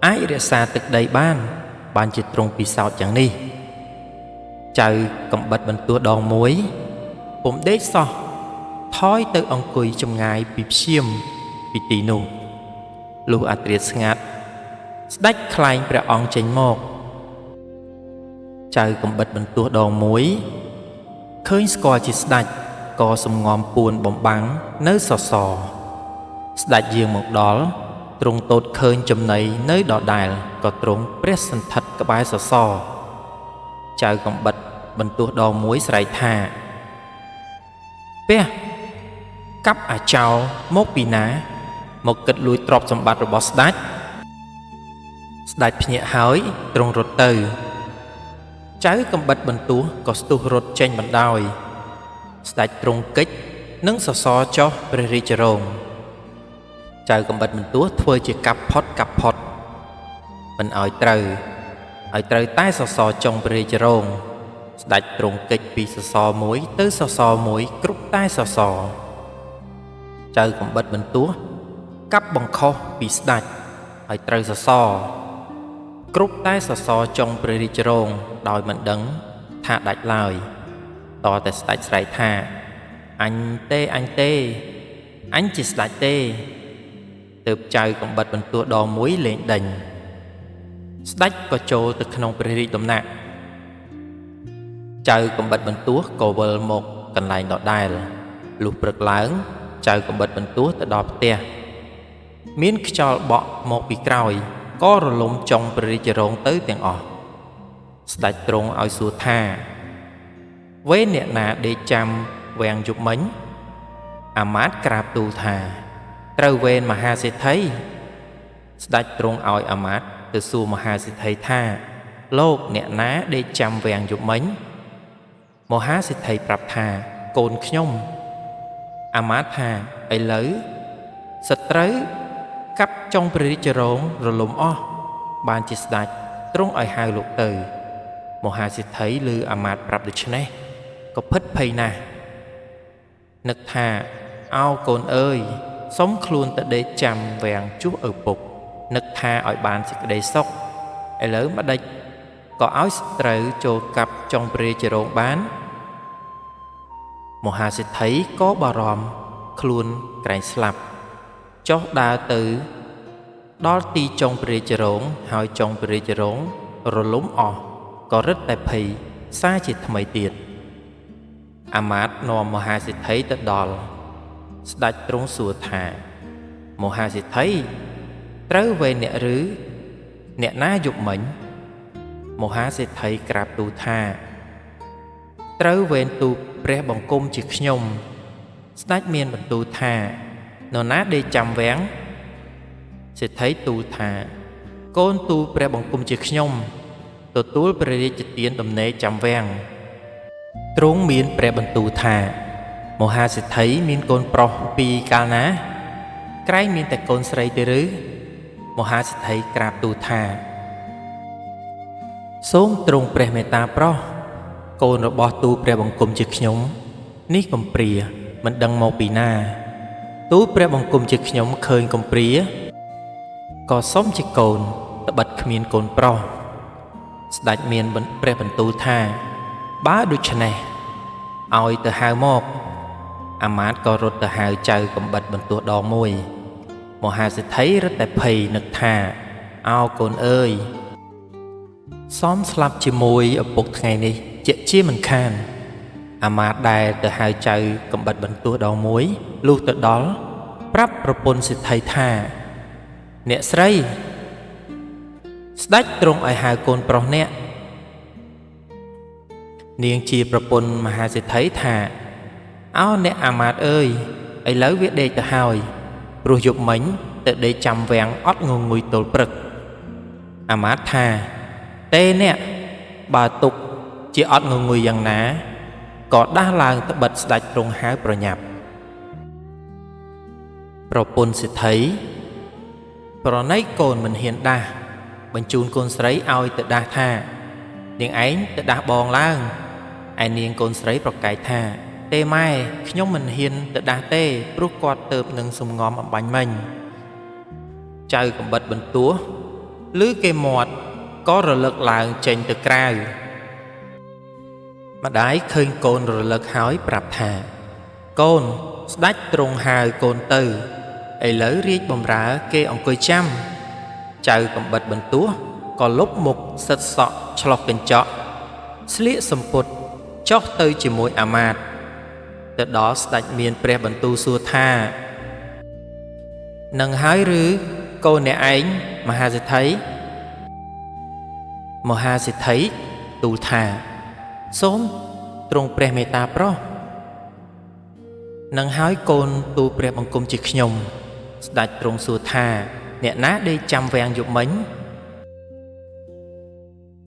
អាចរក្សាទឹកដីបានជាទ្រង់ពិសោធន៍យ៉ាងនេះចៅកំបិតបន្ទោះដងមួយពុំដេកសោះថយទៅអង្គុយចម្ងាយពីព្យាមពីទីនោះលុះអត្រាស្ងាត់ស្ដេចខ្លែងព្រះអង្គចេញមកចៅកំបិតបន្ទោះដងមួយឃើញស្គាល់ជាស្ដេចក៏សំងំពួនបំបាំងនៅសសរស្ដេចយាងមកដល់ទ្រង់ទតឃើញចំណីនៅដដែលក៏ទ្រង់ព្រះសន្ធិដ្ឋក្បែរសសរចៅកំបិតបន្ទោះដងមួយស្រែកថាព្រះកាប់អាចោលមកពីណាមកគិតលួចទ្រព្យសម្បត្តិរបស់ស្ដេចស្ដេចភ្ញាក់ហើយទ្រង់រត់ទៅចៅកំបិតបន្ទោះក៏ស្ទុះរត់ចេញបណ្ដោយស្ដេចទ្រង់កិច្ចនិងសសរចុះព្រះរាជរោងចៅកំបិតបន្ទោះធ្វើជាកាប់ផុតមិនឲ្យត្រូវតែសសរចុងព្រះរាជរោងស្ដេចទ្រង់កិច្ចពីសសរមួយទៅសសរមួយគ្រប់តែសសរចៅកំបិតបន្ទោះកាប់បង្ខុសពីស្ដេចឲ្យត្រូវសសរគ្រប់តែសសរចុងព្រះរាជរោងដោយមិនដឹងថាដាច់ឡើយតតែស្ដេចស្រែកថាអញជាស្ដេចទេទើបចៅកំបិតបន្ទោះដងមួយលេងដេញស្ដេចក៏ចូលទៅក្នុងព្រះរាជដំណាក់ចៅកំបិតបន្ទោះក៏វិលមកកន្លែងដដែលលុះព្រឹកឡើងចៅកំបិតបន្ទោះទៅដល់ផ្ទះ មានខ្យល់បក់មកពីក្រោយក៏រលំចុងព្រះរាជរោងទៅទាំងអស់ស្ដេចទ្រង់ឲ្យសួរថាវេអ្នកណាដេកចាំវាំងយប់មិញអាមាត្យក្រាបទូលថាត្រូវវេនមហាសេដ្ឋីស្ដេចទ្រង់ឲ្យអាមាត្យទៅសួរមហាសេដ្ឋីថាលោកអ្នកណាដេកចាំវាំងយប់មិញមហាសេដ្ឋីប្រាប់ថាកូនខ្ញុំអាមាត្យថាឥឡូវសត្រូវកាប់ចុងព្រះរាជរោងរលំអស់បានជាស្ដេចទ្រង់ឲ្យហៅលោកទៅមហាសេដ្ឋីឮអាមាត្យប្រាប់ដូច្នេះក៏ភិតភ័យណាស់នឹកថាអោកូនអើយសុំខ្លួនទៅដេកចាំវាំងជួសឪពុកនឹកថាឲ្យបានសេចក្តីសុខឥឡូវម្ដេចក៏ឲ្យស្ត្រូវចូលកាប់ចុងព្រះរាជរោងបានមហាសេដ្ឋីក៏បារម្ភខ្លួនក្រែងស្លាប់ចុះដើរទៅដល់ទីចុងព្រះរាជរោងហើយចុងព្រះរាជរោងរលំអស់ក៏រឹតតែភ័យសារជាថ្មីទៀតអាមាត្យនាំមហាសេដ្ឋីទៅដល់ស្ដេចទ្រង់សួរថាមហាសេដ្ឋីត្រូវវេនអ្នកឬអ្នកណាយប់មិញមហាសេដ្ឋីក្រាបទូលថាត្រូវវេនទូលព្រះបង្គំជាខ្ញុំស្ដេចមានបន្ទូលថានរណាដេកចាំវាំងសេដ្ឋីទូលថាកូនទូលព្រះបង្គំជាខ្ញុំទទួលព្រះរាជទានដំណេកចាំវាំងទ្រង់មានព្រះបន្ទូលថាមហាសេដ្ឋីមានកូនប្រុសពីរកាលណាក្រែងមានតែកូនស្រីទេឬមហាសេដ្ឋីក្រាបទូលថាសូមទ្រង់ព្រះមេត្តាប្រោសកូនរបស់ទូលព្រះបង្គំជាខ្ញុំនេះកំព្រាមិនដឹងមកពីណាទូលព្រះបង្គំជាខ្ញុំឃើញកំព្រាក៏សុំជាកូនត្បិតគ្មានកូនប្រុសស្ដេចមានព្រះបន្ទូលថាបើដូច្នេះឲ្យទៅហៅមកអាមាត្យក៏រត់ទៅហៅចៅកំបិតបន្ទោះដងមួយមហាសេដ្ឋីរត់តែភ័យនឹកថាអោកូនអើយសមស្លាប់ជាមួយឪពុកថ្ងៃនេះជាមិនខានអាមាត្យដែលទៅហៅចៅកំបិតបន្ទោះដងមួយលុះទៅដល់ប្រាប់ប្រពន្ធសេដ្ឋីថាអ្នកស្រីស្ដេចទ្រង់ឲ្យហៅកូនប្រុសអ្នកនាងជាប្រពន្ធមហាសេដ្ឋីថាអោអ្នកអាមាត្យអើយឥឡូវវាដេកទៅហើយព្រោះយប់មិញទៅដេកចាំវាំងអត់ងងុយទល់ព្រឹកអាមាត្យថាទេអ្នកបើទុកជាអត់ងងុយយ៉ាងណាក៏ដាស់ឡើងត្បិតស្ដេចទ្រង់ហៅប្រញាប់ប្រពន្ធសេដ្ឋីប្រណីកូនមិនហ៊ានដាស់បញ្ជូនកូនស្រីឲ្យទៅដាស់ថានាងឯងទៅដាស់បងឡើងឯនាងកូនស្រីប្រកែកថាទេម៉ែខ្ញុំមិនហ៊ានទៅដាស់ទេព្រោះគាត់ទៅនឹងសំងំអំបាញ់មិញចៅកំបិតបន្ទោះឮគេមាត់ក៏រលឹកឡើងចេញទៅក្រៅម្ដាយឃើញកូនរលឹកហើយប្រាប់ថាកូនស្ដេចទ្រង់ហៅកូនទៅឥឡូវរាជបម្រើគេអង្គុយចាំចៅកំបិតបន្ទោះក៏លុបមុខសិតសក់ឆ្លោះកញ្ចក់ស្លៀកសំពត់ចុះទៅជាមួយអាមាត្យទៅដល់ស្ដេចមានព្រះបន្ទូលសួរថានឹងហើយឬកូនអ្នកឯងមហាសេដ្ឋីមហាសេដ្ឋីទូលថាសូមទ្រង់ព្រះមេត្តាប្រោសនឹងហើយកូនទូលព្រះបង្គំជាខ្ញុំស្ដេចទ្រង់សួរថាអ្នកណាដេកចាំវាំងយប់មិញ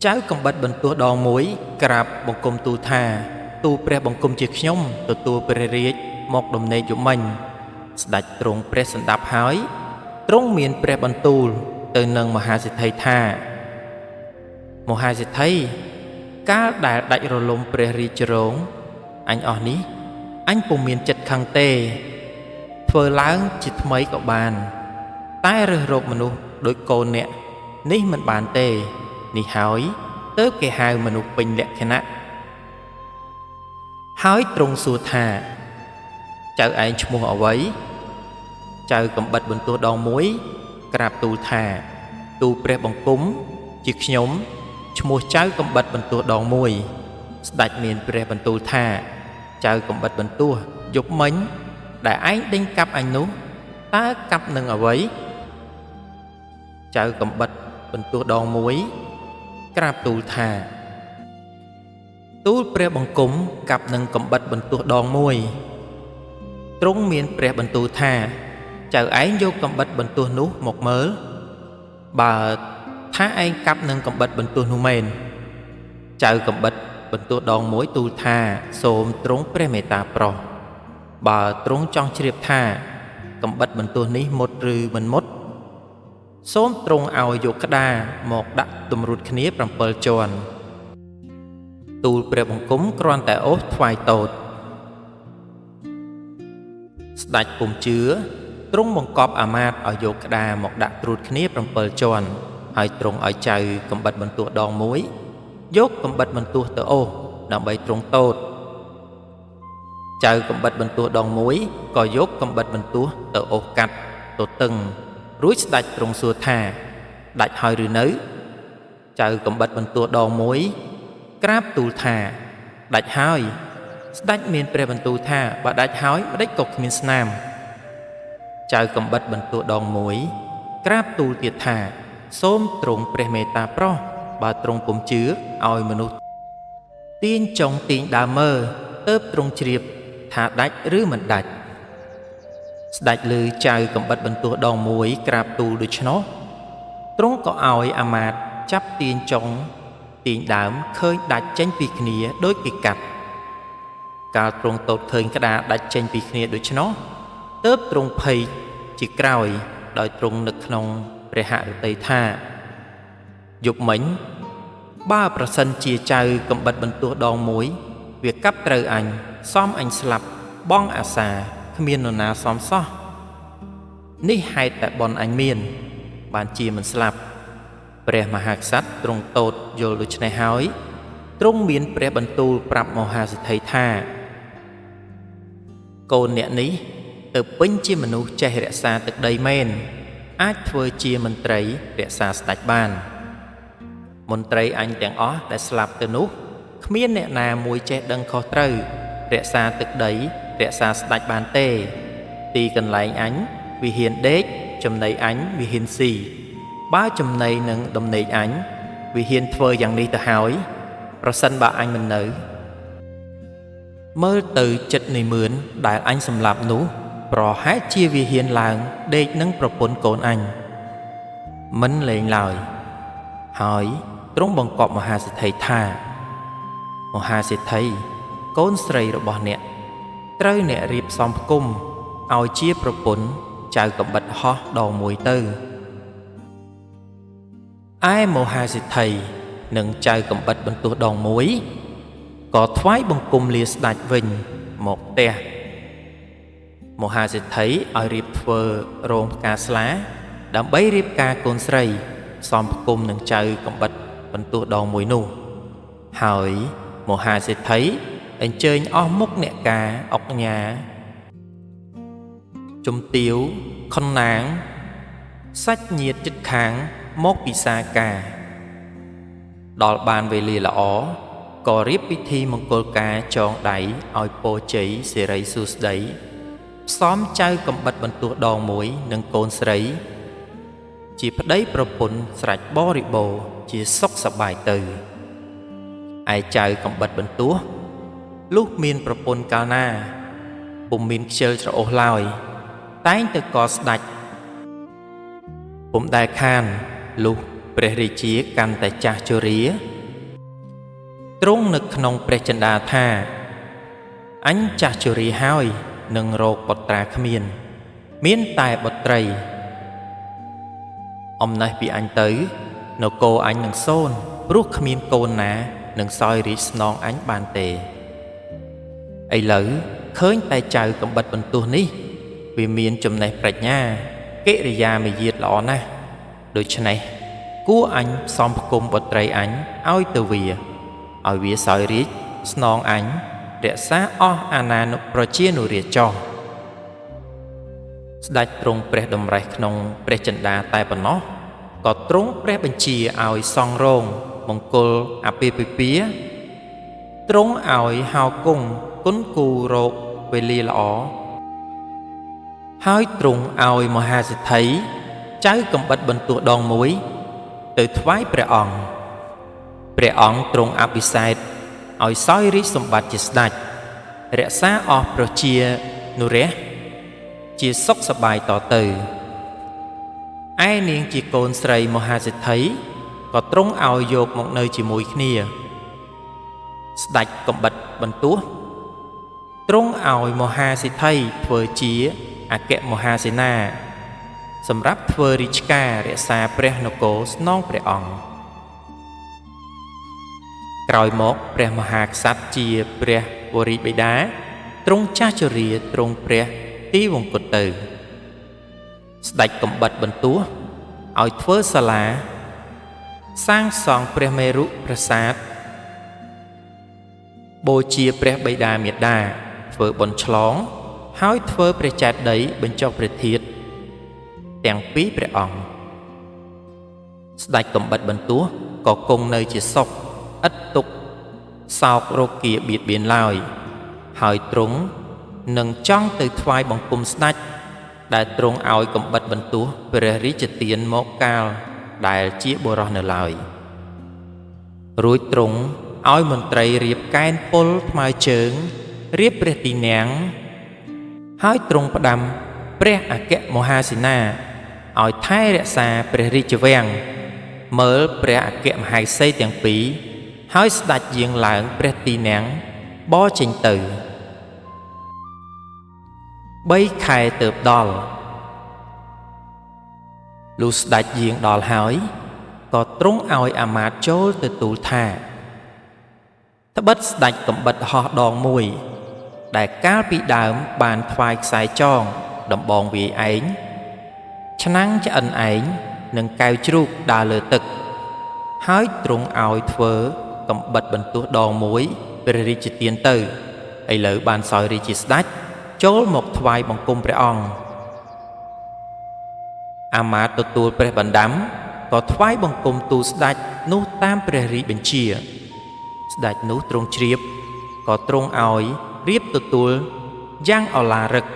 ចៅកំបិតបន្ទោះដងមួយក្រាបបង្គំទូលថាទូលព្រះបង្គំជាខ្ញុំទទួលព្រះរាជមកដំណេកយប់មិញស្ដេចទ្រង់ព្រះសណ្ដាប់ហើយទ្រង់មានព្រះបន្ទូលទៅនឹងមហាសេដ្ឋីថាមហាសេដ្ឋីកាលដែលដាច់រលំព្រះរាជរោងអញអស់នេះអញពុំមានចិត្តខឹងទេធ្វើឡើងជាថ្មីក៏បានតែរើសរកមនុស្សដូចកូនអ្នកនេះមិនបានទេនេះហើយទើបគេហៅមនុស្សពេញលក្ខណៈហើយទ្រង់សួរថាចៅឯងឈ្មោះអ្វីចៅកំបិតបន្ទោះដងមួយក្រាបទូលថាទូលព្រះបង្គំជាខ្ញុំឈ្មោះចៅកំបិតបន្ទោះដងមួយស្ដេចមានព្រះបន្ទូលថាចៅកំបិតបន្ទោះយប់មិញដែលឯងដេញកាប់អញនោះត ตากับหนึ่งเอาไว้เจ้ากำบัดเป็นตัวดองมวยกราบตูลธาตูลเปรียบังกุมกับหนึ่งกำบัดเป็นตัวดองมวยตรงเมียนเปรียบันตูธาเจ้าไอ้โยกกำบัดเป็นตัวนู้หมกเมอบ่าถ้าไอ้กับหนึ่งกำบัดเป็นตัวนู้เมนเจ้ากำบัดเป็นตัวดองมวยตูลธาโสมตรงเปรียเมตตาปรอบ่าตรงจองเฉียบธากำบัดเป็นตัวนี้หมดหรือมันหมดส้มตรงเอาโยกดาหมอกดักตมรุดขณีปรำเปิลจวนตูลเปรียบบังกุมกรอนแต่โอ๊ตทวายโตดสดัดปุ่มเชื้อตรงบังกอบอามาตเอาโยกดาหมอกดักตรุดขณีปรำเปิลจวนให้ตรงเอาใจกำบัดบรรตัวดองมวยยกกำบัดบรรตัวเตอโอนำใบตรงโตดใจกำบัดบรรตัวดองมวยก็ยกกำบัดบรรตัวเตอโอกัดตัวตึงรู้สดัดตรงสัวธาดัดหอยหรือเนื้อเจอกำบัดบรรตัวดองมวยกราบตูธาดัดหอยสดัดเมียนเปรบรรตูธาบดัดหอยไม่ได้กกเมียนสนามเจอกำบัดบรรตัวดองมวยกราบตูเตียธาส้มตรงเปรเมตาเพราะบาตรงปุ่มเชื้อเอามนุษย์ตีนจงตีนดามเมอร์เติบตรงเฉียบธาดัดหรือมันดัดสดัดลือใจกำบัดบรรตัวดองมวยกราบตูดูชนตรงก็เอาอามาตจับตีนจงตีนดามเคยดัดเจนปีกเนียโดยกิกัดการตรงตดเคยกระดาดัดเจนปีกเนียดูชนเติบตรงเพยจิกรอยโดยตรงนึกนงเปรหะเตยท่าหยุบเหม็นบ้าประสันเจียใจกำบัดบรรตัวดองมวยเวียกับเตออันซ้อมอันสลับบ้องอาสาขมีนนาซ้อมซ้อนี่ให้แต่บอลอันเมียนบานจีมันสลับเปรมหากษัตริย์ตรงโตดโยลุชในหอยตรงเมียนเปรบรรตูปรับมหาสิทธิท่าโกนเนี่ยนี้เติบปิ้งจีมนุษย์ใจเรศาตึกใดเมนอาจเฟอจีมันไตรเรศาสตัดบ้านมนไตรอันแต่งอ้อแต่สลับตัวนุษย์ขมีนเนี่ยนามวยเจดังคอเตอร์เรศาตึกใดเรศาสตัดบ้านเตตีกันไหลอันวิเฮียนเด็กจำในอันวิเฮียนสีบ้าจำในหนึ่งดำในอันวิเฮียนเฟออย่างนี้แต่หายประสันบาอันมันเนอเมื่อtừจัดในเหมือนได้อันสำหรับหนูเพราะหายเชียวิเฮียนลางเด็กนั่งประปนโกนอันมันเลยลอยหายตรงบังกอบมหาสิทธิท่ามหาสิทธิโกนใส่ระบอบเนี่ยเต้ยเนี่ยรีบซ้อมกุ้มเอาเชียประปนเจอกับบัดฮอดอกมวยเตอไอ้โมหาสิทธิหนึ่งเจอกับบัดบรรตัวดองมวยก็ทวายบังกุมเลียสดัดวิญหมกเตะโมหาสิทธิเอารีบเฟอโรงกาสลาดำใบรีบกาโกนใส่ซ้อมกุมหนึ่งเจอกับบัดบรรตัวดองมวยนู่หายโมหาสิทธิanh chơi ó mốc nẹ cà ọc nhà chùm tiểu con náng sách nhiệt chất kháng mốc bị xa cà đòi bàn về lìa là ó có riêng bí thi mong cô ca chọn đáy oi po cháy xì rấy xù đấy xóm chơi cầm bật bần tuột đòn muối nâng côn sấy chỉ phát đấy pro pun sạch bó rị bồ chỉ sốc sập bài từ ai chơi cầm bật bần tuột lúc miền pro pun cao na bùm miền chơi cho ô lòi tái từ cò sạch bùm đại khan lúc bề rì chia căn tại cha cho ría trung nực nông bề chân đà tha ánh cha cho ría hoi nâng rô bọt trà khmiên miến tài bọt trầy ông này bị anh tới nô cô anh nâng xôn rút khmiên cô ná nâng soi rít non ánh bàn tề ấy lỡ khơi tay chào cầm bật bần tu ní vì miền chùm này bạch nha kệ để già mày diệt lọ na đôi chân này cú anh xóm cùng bật trầy ánh oi từ vỉa oi vỉa soi rít non ánh để xa o ana nụ pro chia nụ rìa cho đại trung pre đầm rạch nông pre chân đà tai bần nó có trung pre bên chia oi song rong mong cô apipipía trung oi hào cung cún cù rộ về lì lọ ហើយទ្រង់ឲ្យមហាសេដ្ឋីចៅកំបិតបន្ទោះដងមួយទៅថ្វាយព្រះអង្គទ្រង់អភិសេកឲ្យសោយរាជសម្បត្តិជាស្ដេចរក្សាអស់ប្រជានុរាស្ត្រជាសុខសប្បាយតទៅឯនាងជាកូនស្រីមហាសេដ្ឋីក៏ទ្រង់ឲ្យយកមកនៅជាមួយគ្នាស្ដេចកំបិតបន្ទោះទ្រង់ឲ្យមហាសេដ្ឋីធ្វើជាអគ្គមហាសេនាសម្រាប់ធ្វើរាជការរក្សាព្រះនគរស្នងព្រះអង្គក្រោយមកព្រះមហាក្សត្រជាព្រះវរិយបិតាទ្រង់ចាស់ជរាទ្រង់ព្រះទីវង្គតទៅស្ដេចកំបិតបន្ទោះឲ្យធ្វើសាលាសាងសង់ព្រះមេរុប្រាសាទបូជាព្រះបិតាមាតាធ្វើបុណ្យឆ្លងហើយធ្វើព្រះចេតិយបញ្ចុះព្រះធាតុទាំងពីរព្រះអង្គស្ដេចកំបិតបន្ទោះក៏គង់នៅជាសុខឥតទុក្ខសោករោគាបៀតបៀនឡើយហើយទ្រង់នឹងចង់ទៅថ្វាយបង្គំស្ដេចដែលទ្រង់ឲ្យកំបិតបន្ទោះព្រះរាជទានមកកាលដែលជាបុរសនៅឡើយរួចទ្រង់ឲ្យមន្ត្រីរៀបកែនពលថ្មើរជើងរៀបព្រះទីនាំងហើយទ្រង់ផ្ដាំព្រះអគ្គមហាសេនាឲ្យថែរក្សាព្រះរាជវាំងមើលព្រះអគ្គមហេសីទាំងពីរហើយស្ដេចយាងឡើងព្រះទីនាំងបរចេញទៅ3 ខែទើបដល់លុះស្ដេចយាងដល់ហើយក៏ទ្រង់ឲ្យអាមាត្យចូលទៅទូលថាត្បិតស្ដេចកំបិតហោះដងមួយដែលកាលពីដើមបានថ្វាយខ្សែចងដំបងវាយឯងឆ្នាំងឆ្អិនឯងនិងកែវជ្រូកដើរលើទឹកហើយទ្រង់ឲ្យធ្វើកំបិតបន្ទោះដងមួយព្រះរាជទានទៅឥឡូវបានសោយរាជជាស្ដេចចូលមកថ្វាយបង្គំព្រះអង្គអាមាត្យទទួលព្រះបណ្ដាំក៏ថ្វាយបង្គំទូលស្ដេចនោះតាមព្រះរាជបញ្ជាស្ដេចនោះទ្រង់ជ្រាបក៏ទ្រង់ឲ្យរៀបទទួលយ៉ាងឱឡារិក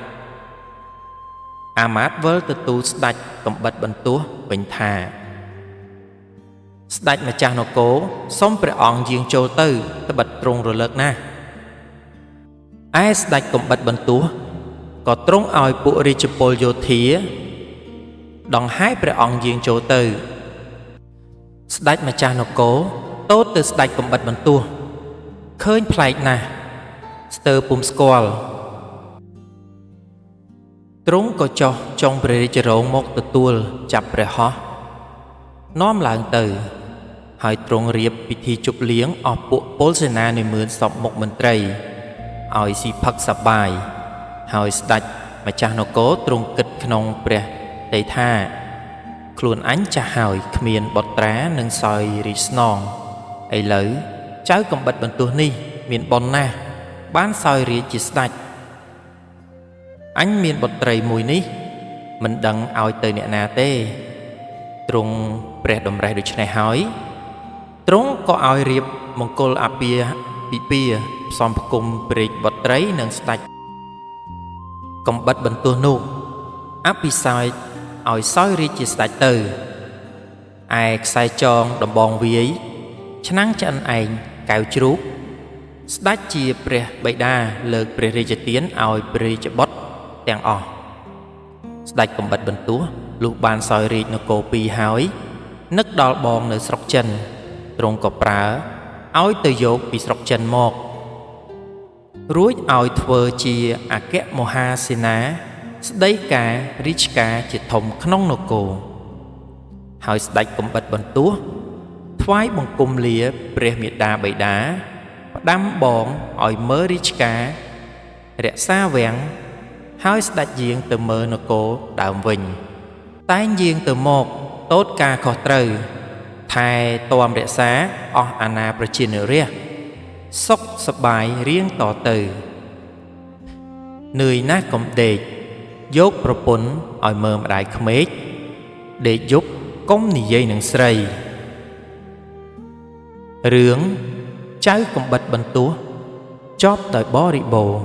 អាមាត្យវិលទៅទូលស្ដេចកំបិតបន្ទោះវិញថាស្ដេចម្ចាស់នគរសូមព្រះអង្គយាងចូលទៅត្បិតទ្រង់រលឹកណាស់ឯស្ដេចកំបិតបន្ទោះក៏ទ្រង់ឲ្យពួករាជពលយោធាដង្ហែព្រះអង្គយាងចូលទៅស្ដេចម្ចាស់នគរទតទៅស្ដេចកំបិតបន្ទោះឃើញប្លែកណាស់ស្ទើរពុំស្គាល់ទ្រង់ក៏ចុះចុងព្រះរាជរោងមកទទួលចាប់ព្រះហស្ថនាំឡើងទៅហើយទ្រង់រៀបពិធីជប់លៀងអស់ពួកពលសេនានិមឺនសពមុខមន្ត្រីឲ្យស៊ីផឹកសប្បាយហើយស្ដេចម្ចាស់នគរទ្រង់គិតក្នុងព្រះដីថាខ្លួនអញចាស់ហើយគ្មានបុត្រានឹងសោយរាជស្នងឥឡូវចៅកំបិតបន្ទោះនេះមានបុណ្យណាស់បានសោយរាជជាស្ដេចអញមានបុត្រីមួយនេះមិនដឹងឲ្យទៅអ្នកណាទេទ្រង់ព្រះតម្រេះដូច្នេះហើយទ្រង់ក៏ឲ្យរៀបមង្គលអពាហ៍ពិពាហ៍ផ្សំផ្គុំព្រះរាជបុត្រីនិងស្ដេចកំបិតបន្ទោះនោះអភិសេកឲ្យសោយរាជជាស្ដេចទៅឯខ្សែចងដំបងវាយឆ្នាំងឆ្អិនឯងកែវជ្រូកស្ដេចជាព្រះបិតាលើកព្រះរាជទានឲ្យព្រះរាជបុត្រទាំងអស់ស្ដេចកំបិតបន្ទោះលុះបានសោយរាជនគរពីរហើយនឹកដល់បងនៅស្រុកចិនទ្រង់ក៏ប្រើឲ្យទៅយកពីស្រុកចិនមករួចឲ្យធ្វើជាអគ្គមហាសេនាស្ដីការរាជការជាធំក្នុងនគរហើយស្ដេចកំបិតបន្ទោះថ្វាយបង្គំលាព្រះមាតាបិតាផ្ដាំបងឲ្យមើលរាជការរក្សាវាំងហើយស្ដេចយាងទៅមើលនគរដើមវិញតែងយាងទៅមកតូតការខុសត្រូវថែទាំរក្សាអស់អាណាប្រជានុរាស្ត្រសុខសប្បាយរៀងតទៅនឿយណាស់កុំដេកយកប្រពន្ធឲ្យមើលម្ដាយក្មេកដេកយប់កុំនិយាយនឹងស្រីរឿងចៅកំបិតបន្ទោះចប់ដោយបរិបូរណ៍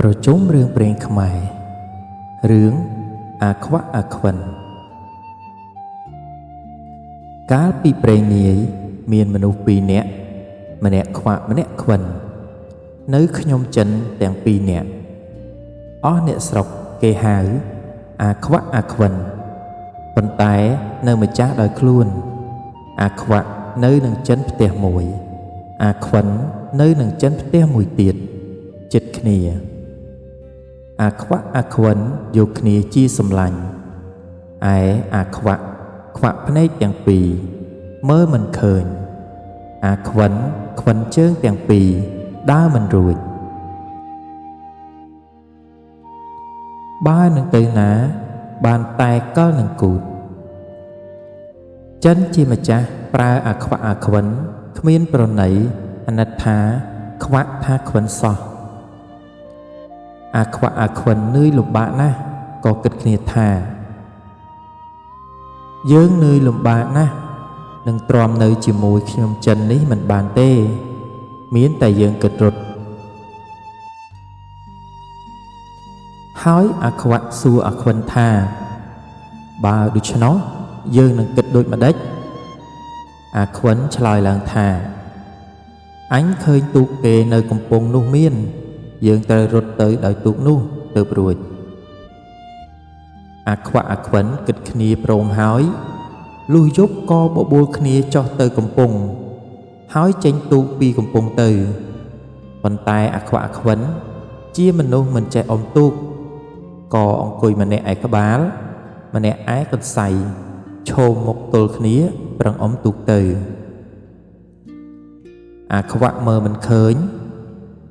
ប្រជុំរឿងព្រេងខ្មែររឿងអាខ្វាក់អាខ្វិនកាលពីព្រេងនាយមានមនុស្ស2នាក់ម្នាក់ខ្វាក់ម្នាក់ខ្វិននៅខ្ញុំចិនទាំង2នាក់អស់អ្នកស្រុកគេហៅអាខ្វាក់អាខ្វិនប៉ុន្តែនៅម្ចាស់ដោយខ្លួនអាខ្វាក់នៅនឹងចិនផ្ទះមួយអាខ្វិននៅនឹងចិនផ្ទះមួយទៀតជិតគ្នាអាខ្វាក់អាខ្វិនយកគ្នាជាសម្លាញ់ឯអាខ្វាក់ខ្វាក់ភ្នែកទាំងពីរមើលមិនឃើញអាខ្វិនខ្វិនជើងទាំងពីរដើរមិនរួចបើនឹងទៅណាបានតែកលនឹងគូតចិនជាម្ចាស់ប្រើអាខ្វាក់អាខ្វិនគ្មានប្រណីអាណិតថាខ្វាក់ថាខ្វិនសោះអាខ្វាក់អាខ្វិននឿយលំបាកណាស់ក៏គិតគ្នាថាយើងនឿយលំបាកណាស់នឹងទ្រាំនៅជាមួយខ្ញុំចិននេះមិនបានទេមានតែយើងគិតរត់ហើយអាខ្វាក់សួរអាខ្វិនថាបើដូច្នោះយើងនឹងគិតដូចម្ដេចអាខ្វិនឆ្លើយឡើងថាអញឃើញទូកគេនៅកំពង់នោះមានយើងត្រូវរត់ទៅដោយទូកនោះទៅរួចអាខ្វាក់អាខ្វិនគិតគ្នាព្រមហើយលុះយប់ក៏បបួលគ្នាចុះទៅកំពង់ហើយចេញទូកពីកំពង់ទៅប៉ុន្តែអាខ្វាក់អាខ្វិនជាមនុស្សមិនចេះអុំទូកក៏អង្គុយម្នាក់ឯក្បាលម្នាក់ឯកន្សៃឈោមមុខទល់គ្នាប្រឹងអុំទូកទៅអាខ្វាក់មើលមិនឃើញ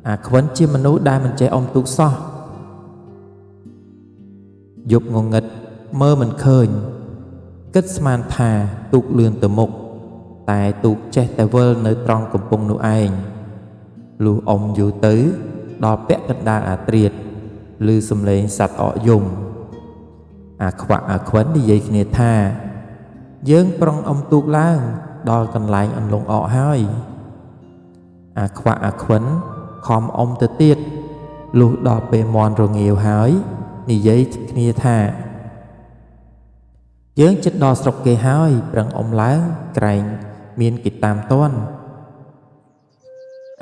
អាខ្វិនជាមនុស្សដែលមិនចេះអុំទូកសោះយប់ងងឹតមើលមិនឃើញគិតស្មានថាទូកលឿនទៅមុខតែទូកចេះតែវិលនៅត្រង់កំពង់នោះឯងលុះអុំយូរទៅដល់ពាក់កណ្ដាលអាត្រៀតឮសំឡេងសត្វអកយំអាខ្វាក់អាខ្វិននិយាយគ្នាថាយើងប្រុងអុំទូកឡើងដល់កន្លែងអន្លង់អកហើយអាខ្វាក់អាខ្វិនខំអុំទៅទៀតលុះដល់ពេលមន់រងាវហើយនិយាយគ្នាថាយើងជិតដល់ស្រុកគេហើយប្រឹងអុំឡើងក្រែងមានគេតាមតន់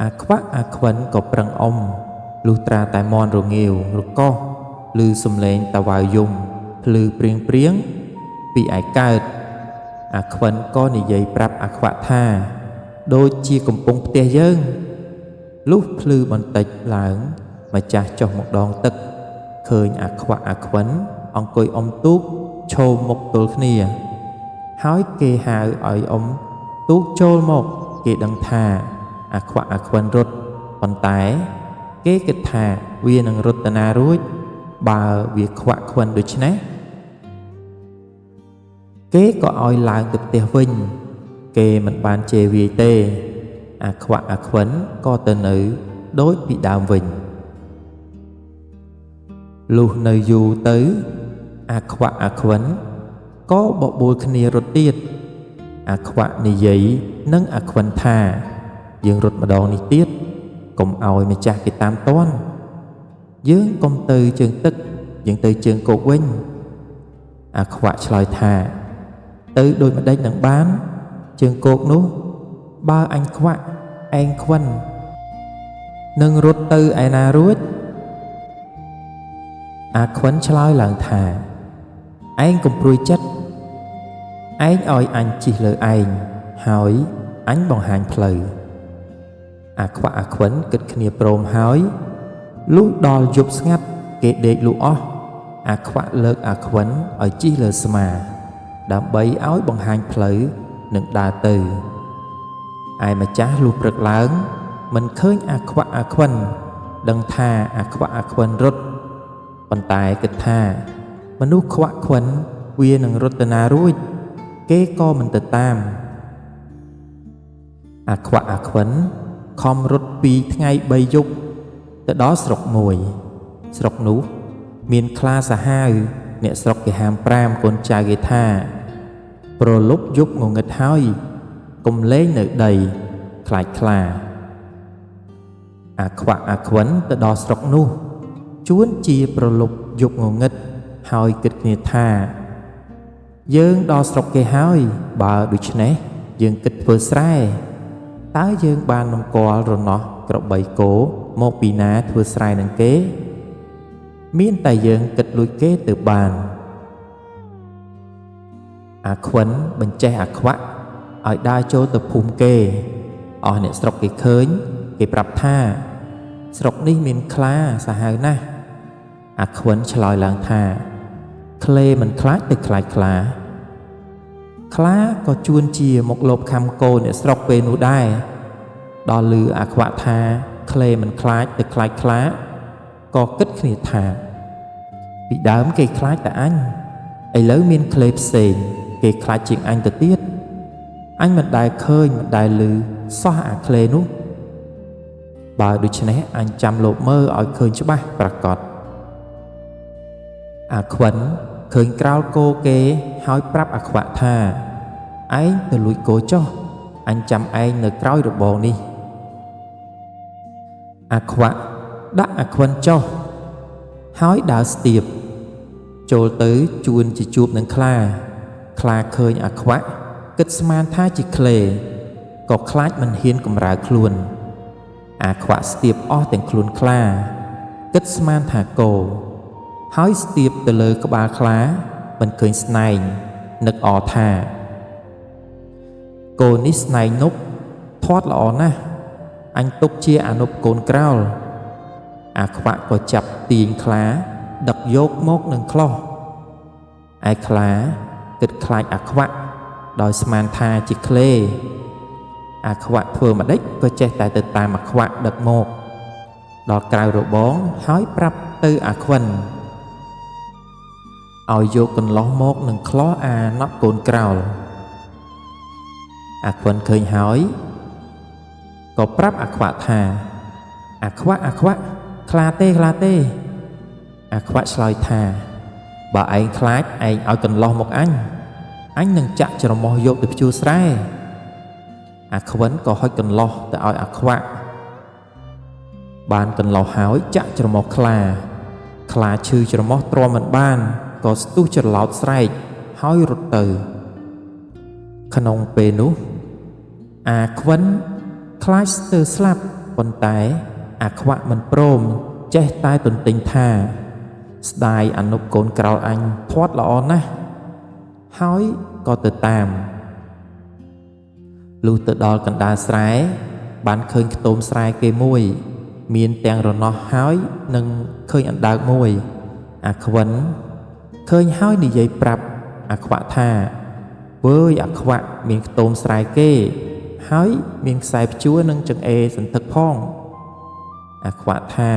អាខ្វាក់អាខ្វិនក៏ប្រឹងអុំលុះត្រាតែមន់រងាវរកោសឮសំឡេងតាវ៉ាវយំភ្លឺព្រៀងព្រៀងពីឯកើតអាខ្វិនក៏និយាយប្រាប់អាខ្វាក់ថាដូចជាកំពុងផ្ទះយើងលុះភ្លឺបន្តិចឡើងម្ចាស់ចុះមកដងទឹកឃើញអាខ្វាក់អាខ្វិនអង្គុយអុំទូកឈោមមុខទល់គ្នាហើយគេហៅឲ្យអុំទូកចូលមកគេដឹងថាអាខ្វាក់អាខ្វិនរត់ប៉ុន្តែគេគិតថាវានឹងរត់ទៅណារួចបើវាខ្វាក់ខ្វិនដូច្នេះគេក៏ឲ្យឡើងទៅផ្ទះវិញគេមិនបានជេរវាយទេអាខ្វាក់អាខ្វិនក៏ទៅនៅដូចពីដើមវិញលុះនៅយូរទៅអាខ្វាក់អាខ្វិនក៏បបួលគ្នារត់ទៀតអាខ្វាក់និយាយនឹងអាខ្វិនថាយើងរត់ម្ដងនេះទៀតកុំឲ្យម្ចាស់គេតាមតន់យើងកុំទៅជើងទឹកយើងទៅជើងគោកវិញអាខ្វាក់ឆ្លើយថាទៅដូចម្ដេចនឹងបានជើងគោកនោះបើអញខ្វាក់ឯងខ្វិននឹងរត់ទៅឯណារួចអាខ្វិនឆ្លើយឡើងថាឯងកុំព្រួយចិត្តឯងឲ្យអញជិះលើឯងហើយអញបង្ហាញផ្លូវអាខ្វាក់អាខ្វិនគិតគ្នាព្រមហើយលុះដល់យប់ស្ងាត់គេដេកលក់អស់អាខ្វាក់លើកអាខ្វិនឲ្យជិះលើស្មាដើម្បីឲ្យបង្ហាញផ្លូវនឹងដើរទៅឯម្ចាស់លុះព្រឹកឡើងមិនឃើញអាខ្វាក់អាខ្វិនដឹងថាអាខ្វាក់អាខ្វិនរត់ប៉ុន្តែគិតថាមនុស្សខ្វាក់ខ្វិនវានឹងរត់ទៅណារួចគេក៏មិនទៅតាមអាខ្វាក់អាខ្វិនខំរត់2ថ្ងៃ3យប់ទៅដល់ស្រុកមួយស្រុកនោះមានខ្លាសាហាវអ្នកស្រុកគេហាម5កូនចៅគេថាប្រលប់យប់ងងឹតហើយកុំលេងនៅដីខ្លាចខ្លាអាខ្វាក់អាខ្វិនទៅដល់ស្រុកនោះ ជួនជាប្រលប់យប់ងងឹតហើយគិតគ្នាថាយើងដល់ស្រុកគេហើយបើដូច្នេះយើងគិតធ្វើស្រែតើយើងបាននំគាល់រនាស់ក្របីគោមកពីណាធ្វើស្រែនឹងគេមានតែយើងគិតលួចគេទៅបានអាខ្វិនបញ្ចេះអាខ្វាក់ឲ្យដើរចូលទៅភូមិគេអស់អ្នកស្រុកគេឃើញគេប្រាប់ថាស្រុកនេះមានខ្លាសាហាវណាស់អាខ្វិនឆ្លើយឡើងថាក្លេមិនខ្លាចទៅខ្លាចខ្លាក៏ជួនជាមកលបខំគោអ្នកស្រុកពេលនោះដែរដល់ឮអាខ្វាក់ថាក្លេមិនខ្លាចទៅខ្លាចខ្លាក៏គិតគ្នាថាពីដើមគេខ្លាចតែអញឥឡូវមានក្លេផ្សេងគេខ្លាចជាងអញទៅទៀតអញមិនដែលឃើញមិនដែលឮសោះអាក្លេនោះបើដូច្នេះអញចាំលបមើលឲ្យឃើញច្បាស់ប្រកបអាខ្វិនឃើញក្រោលគោគេហើយប្រាប់អាខ្វាក់ថាឯងទៅលួចគោចុះអញចាំឯងនៅក្រោយរបងនេះអាខ្វាក់ដាក់អាខ្វិនចុះហើយដើរស្ទាបចូលទៅជួនជាជួបនឹងខ្លាឃើញអាខ្វាក់គិតស្មានថាជាក្លេក៏ខ្លាចមិនហ៊ានកំរើខ្លួនអាខ្វាក់ស្ទាបអស់ទាំងខ្លួនខ្លាគិតស្មានថាគោហើយស្ទាបទៅលើក្បាលខ្លាមិនឃើញស្នែងនឹកអថាគោនេះស្នែងនប់ធាត់ល្អណាស់អញទុកជាអនុពកូនក្រោលអាខ្វាក់ក៏ចាប់ទាញខ្លាដឹកយកមកនឹងក្លោះឯខ្លាគិតខ្លាចអាខ្វាក់ដោយស្មានថាជាក្លេអាខ្វាក់ធ្វើម្ដេចក៏ចេះតែទៅតាមអាខ្វាក់ដឹកមកដល់ក្រៅរបងហើយប្រាប់ទៅអាខ្វិនឲ្យយកកន្លោះមកនឹងក្លោះអាណប់កូនក្រោលអាខ្វិនឃើញហើយក៏ប្រាប់អាខ្វាក់ថាអាខ្វាក់ខ្លាទេអាខ្វាក់ឆ្លើយថាបើឯងខ្លាចឯងឲ្យកន្លោះមកអញនឹងចាក់ច្រមុះយកទៅភ្ជួរស្រែអាខ្វិនក៏ហុចកន្លោះទៅឲ្យអាខ្វាក់បានកន្លោះហើយចាក់ច្រមុះខ្លាឈឺច្រមុះទ្រាំមិនបានក៏ស្ទុះច្រឡោតស្រែកហើយរត់ទៅក្នុងពេលនោះអាខ្វិនខ្លាចស្ទើរស្លាប់ប៉ុន្តែអាខ្វាក់មិនព្រមចេះតែទន្ទិញថាស្ដាយអនុពកូនក្រោលអញធាត់ល្អណាស់ហើយក៏ទៅតាមលុះទៅដល់កណ្ដាលស្រែបានឃើញខ្ទមស្រែគេមួយមានទាំងរនាស់ហើយនឹងឃើញអណ្ដើកមួយអាខ្វិនឃើញហើយនិយាយប្រាប់អាខ្វាក់ថាវើយអាខ្វាក់មានខ្ទមស្រែគេហើយមានខ្សែព្យួរនិងចង្អេរសន្ធឹកផងអាខ្វាក់ថា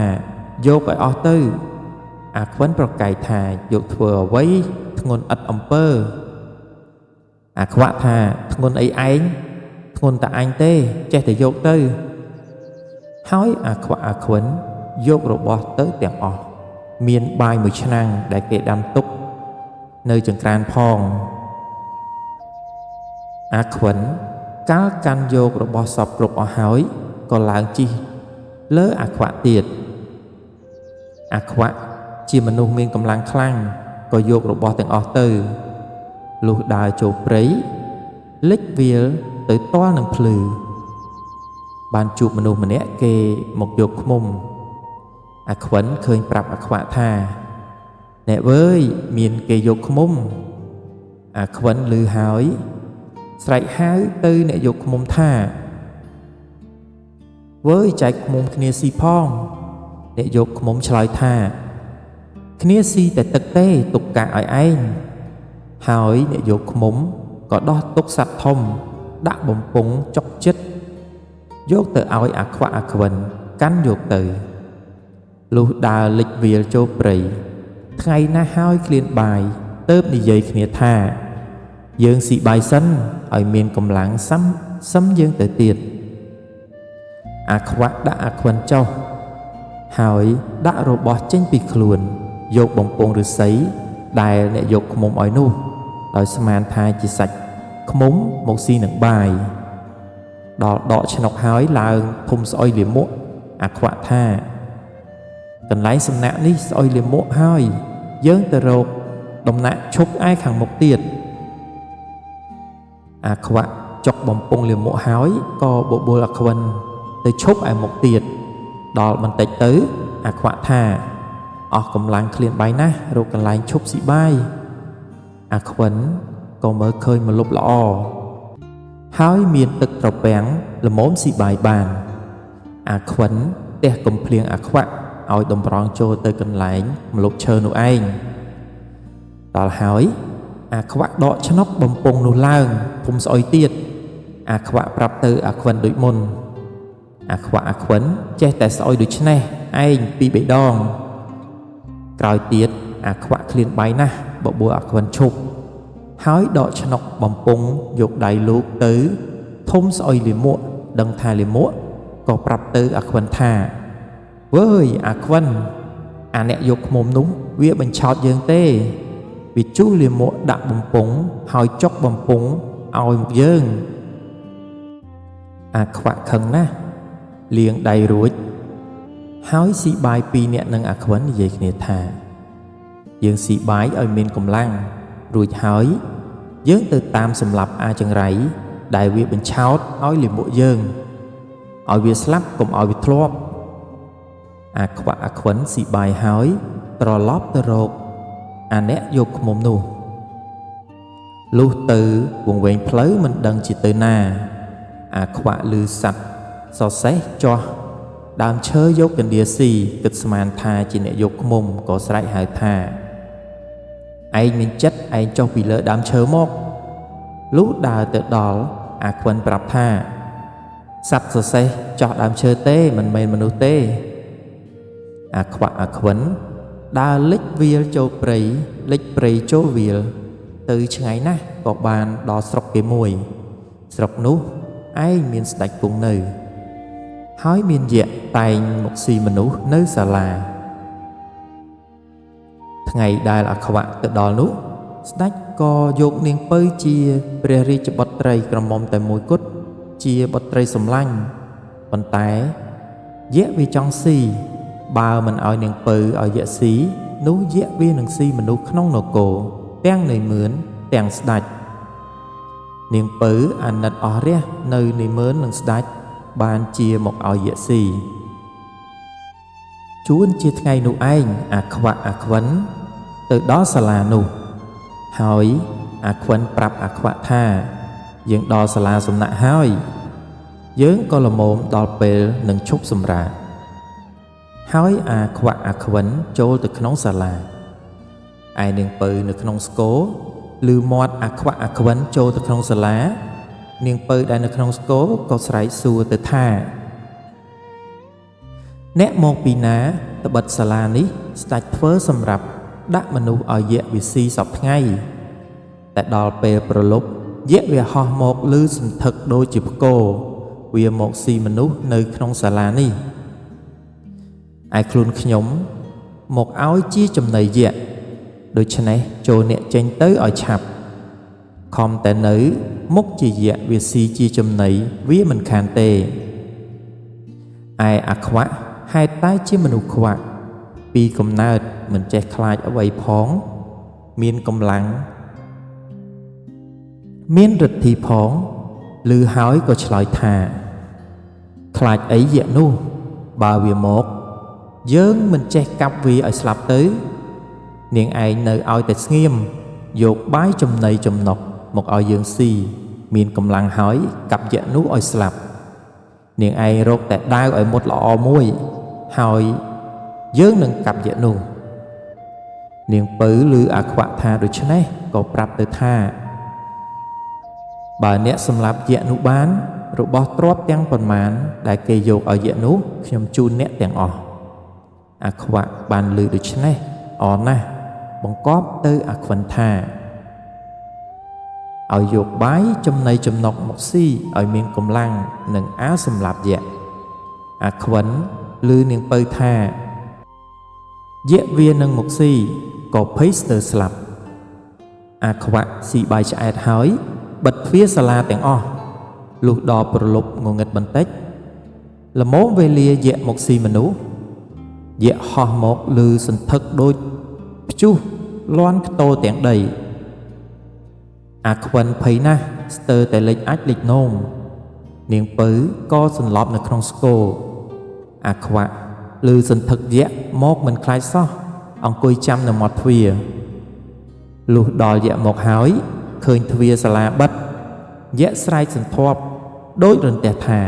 យកឲ្យអស់ទៅអាខ្វិនប្រកែកថាយកធ្វើអ្វីធ្ងន់ឥតអំពើអាខ្វាក់ថាធ្ងន់អីឯងធ្ងន់តែអញទេចេះតែយកទៅហើយអាខ្វាក់អាខ្វិនយករបស់ទៅទាំងអស់មានបាយមួយឆ្នាំងដែលគេដាំទុកនៅចង្ក្រានផងអាខ្វិនកាលកាន់យករបស់សពគ្រប់អស់ហើយក៏ឡើងជិះលើអាខ្វាក់ទៀតអាខ្វាក់ជាមនុស្សមានកម្លាំងខ្លាំងក៏យករបស់ទាំងអស់ទៅលុះដើរចូលព្រៃលិចវាលទៅទាល់នឹងភ្លឺបានជួបមនុស្សម្នាក់គេមកយកឃ្មុំអាខ្វិនឃើញប្រាប់អាខ្វាក់ថាអ្នកវើយមានគេយកឃ្មុំអាខ្វិនឮហើយស្រែកហៅទៅអ្នកយកឃ្មុំថាវើយចែកឃ្មុំគ្នាស៊ីផងអ្នកយកឃ្មុំឆ្លើយថាគ្នាស៊ីតែទឹកទេទុកកាក់ឲ្យឯងហើយអ្នកយកឃ្មុំក៏ដោះទុកសត្វធំដាក់បំពង់ចុកចិត្តយកទៅឲ្យអាខ្វាក់អាខ្វិនកាន់យកទៅលុះដើរលិចវាលចូលព្រៃថ្ងៃណាស់ហើយឃ្លានបាយទើបនិយាយគ្នាថាយើងស៊ីបាយសិនឲ្យមានកម្លាំងសឹមយើងទៅទៀតអាខ្វាក់ដាក់អាខ្វិនចុះហើយដាក់របស់ចេញពីខ្លួនយកបំពង់ឫស្សីដែលអ្នកយកឃ្មុំឲ្យនោះដោយស្មានថាជាសាច់ឃ្មុំមកស៊ីនឹងបាយដល់ដកឆ្នុកហើយឡើងធុំស្អុយលាមកអាខ្វាក់ថា កន្លែងសំណាក់នេះស្អុយលាមកហើយយើងទៅរកដំណាក់ឈប់ឯខាងមុខទៀតអាខ្វាក់ចុកបំពង់លាមកហើយក៏បបួលអាខ្វិនទៅឈប់ឯមុខទៀតដល់បន្តិចទៅអាខ្វាក់ថាអស់កម្លាំងឃ្លានបាយណាស់រកកន្លែងឈប់ស៊ីបាយអាខ្វិនក៏មើលឃើញម្លប់ល្អហើយមានទឹកត្រពាំងល្មមស៊ីបាយបានអាខ្វិនទះកំភ្លៀងអាខ្វាក់ឲ្យតម្រង់ចូលទៅកន្លែងម្លប់ឈើនោះឯងដល់ហើយអាខ្វាក់ដកឆ្នុកបំពង់នោះឡើងធំស្អុយទៀតអាខ្វាក់ប្រាប់ទៅអាខ្វិនដូចមុនអាខ្វាក់អាខ្វិនចេះតែស្អុយដូចនេះឯងពីរបីដងក្រោយទៀតអាខ្វាក់ឃ្លានបាយណាស់បបួលអាខ្វិនឈប់ហើយដកឆ្នុកបំពង់យកដៃលោកទៅធំស្អុយលាមកដឹងថាលាមកក៏ប្រាប់ទៅអាខ្វិនថាវើយអាខ្វិនអាអ្នកយកឃ្មុំនោះវាបញ្ឆោតយើងទេវាជូសលាមកដាក់បំពង់ហើយចុកបំពង់ឲ្យមកយើងអាខ្វាក់ខឹងណាស់លាងដៃរួចហើយស៊ីបាយពីរនាក់នឹងអាខ្វិននិយាយគ្នាថាយើងស៊ីបាយឲ្យមានកម្លាំងរួចហើយយើងទៅតាមសម្លាប់អាចង្រៃដែលវាបញ្ឆោតឲ្យលាមកយើងឲ្យវាស្លាប់កុំឲ្យវាធ្លាប់អាខ្វាក់អាខ្វិនស៊ីបាយហើយត្រឡប់ទៅរកអាអ្នកយកឃ្មុំនោះលុះទៅវង្វេងផ្លូវមិនដឹងជាទៅណាអាខ្វាក់ឮសัตว์សរសេះចោះដើមឈើយកកណ្ដៀស៊ីគិតស្មានថាជាអ្នកយកឃ្មុំក៏ស្រែកហៅថាឯងមានចិត្តឯងចុះពីលើដើមឈើមកលុះដើរទៅដល់អាខ្វិនប្រាប់ថាសัตว์សរសេះចោះដើមឈើទេមិនមែនមនុស្សទេអាខ្វាក់អាខ្វិនដើរលិចវាលចូលព្រៃលិចព្រៃចូលវាលទៅឆ្ងាយណាស់ក៏បានដល់ស្រុកគេមួយស្រុកនោះឯងមានស្ដេចគង់នៅហើយមានយក្សតែងមកស៊ីមនុស្សនៅសាលាថ្ងៃដែលអាខ្វាក់ទៅដល់នោះស្ដេចក៏យកនាងពៅជាព្រះរាជបុត្រីក្រមុំតែមួយគត់ជាបុត្រីសម្លាញ់ប៉ុន្តែយក្សវាចង់ស៊ីបើមិនឲ្យនាងពៅឲ្យយក្សស៊ីនោះយក្សវានឹងស៊ីមនុស្សក្នុងនគរទាំងនាយមឿនទាំងស្ដេចនាងពៅអាណិតអស់រះនៅនាយមឿននិងស្ដេចបានជាមកឲ្យយក្សស៊ីជួនជាថ្ងៃនោះឯងអាខ្វាក់អាខ្វិនទៅដល់សាលានោះហើយអាខ្វិនប្រាប់អាខ្វាក់ថាយើងដល់សាលាសំណាក់ហើយយើងក៏ល្មមដល់ពេលនឹងឈប់សម្រាកហើយអាខ្វាក់អាខ្វិនចូលទៅក្នុងសាលាឯនាងពៅនៅក្នុងស្គរឮមាត់អាខ្វាក់អាខ្វិនចូលទៅក្នុងសាលានាងពៅដែលនៅក្នុងស្គរក៏ស្រែកសួរទៅថាអ្នកមកពីណាត្បិតសាលានេះស្ដេចធ្វើសម្រាប់ដាក់មនុស្សឲ្យយក្សវាស៊ីសពថ្ងៃតែដល់ពេលប្រលប់យក្សវាហោះមកឮសន្ធឹកដូចជាផ្គរវាមកស៊ីមនុស្សនៅក្នុងសាលានេះឯខ្លួនខ្ញុំមកឲ្យជាចំណីយក្សដូច្នេះចូលអ្នកចេញទៅឲ្យឆាប់ខំតែនៅមុខជាយក្សវាស៊ីជាចំណីវាមិនខានទេឯអាខ្វាក់ហេតុតែជាមនុស្សខ្វាក់ពីកំណើតមិនចេះខ្លាចអ្វីផងមានកម្លាំងមានឫទ្ធិផងឮហើយក៏ឆ្លើយថាខ្លាចអីយក្សនោះបើវាមកយើងមិនចេះកាប់វាឲ្យស្លាប់ទៅនាងឯងនៅឲ្យតែស្ងៀមយកបាយចំណីចំណុកមកឲ្យយើងស៊ីមានកម្លាំងហើយកាប់យក្សនោះឲ្យស្លាប់នាងឯងរកតែដាវឲ្យមុតល្អមួយហើយយើងនឹងកាប់យក្សនោះនាងពៅឮអាខ្វាក់ថាដូច្នេះក៏ប្រាប់ទៅថាបើអ្នកសម្លាប់យក្សនោះបានរបស់ទ្រព្យទាំងប៉ុន្មានដែលគេយកឲ្យយក្សនោះខ្ញុំជូនអ្នកទាំងអស់អាខ្វាក់បានឮដូច្នេះអរណាស់បង្គាប់ទៅអាខ្វិនថាឲ្យយកបាយចំណីចំណុកមកស៊ីឲ្យមានកម្លាំងនឹងអាសម្លាប់យក្សអាខ្វិនឮនាងពៅថាយក្សវានឹងមកស៊ីក៏ភ័យស្ទើរស្លាប់អាខ្វាក់ស៊ីបាយឆ្អែតហើយបិទទ្វារសាលាទាំងអស់លុះដល់ប្រលប់ងងឹតបន្តិចល្មមវេលាយក្សមកស៊ីមនុស្ស យៈហោះមកលឺសន្ធឹកដូចព្យុះលាន់ខ្ទោទាំងដីអាខ្វិនភ័យណាស់ស្ទើរតែលេចអាចលេចនោមនាងពៅក៏សន្លប់នៅក្នុងស្គរអាខ្វាក់លឺសន្ធឹកយៈមកមិនខ្លាចសោះអង្គុយចាំនៅមាត់ទ្វារលុះដល់យៈមកហើយឃើញទ្វារសាលាបិទយៈស្រែកសន្ធាប់ដូចរន្ទះថា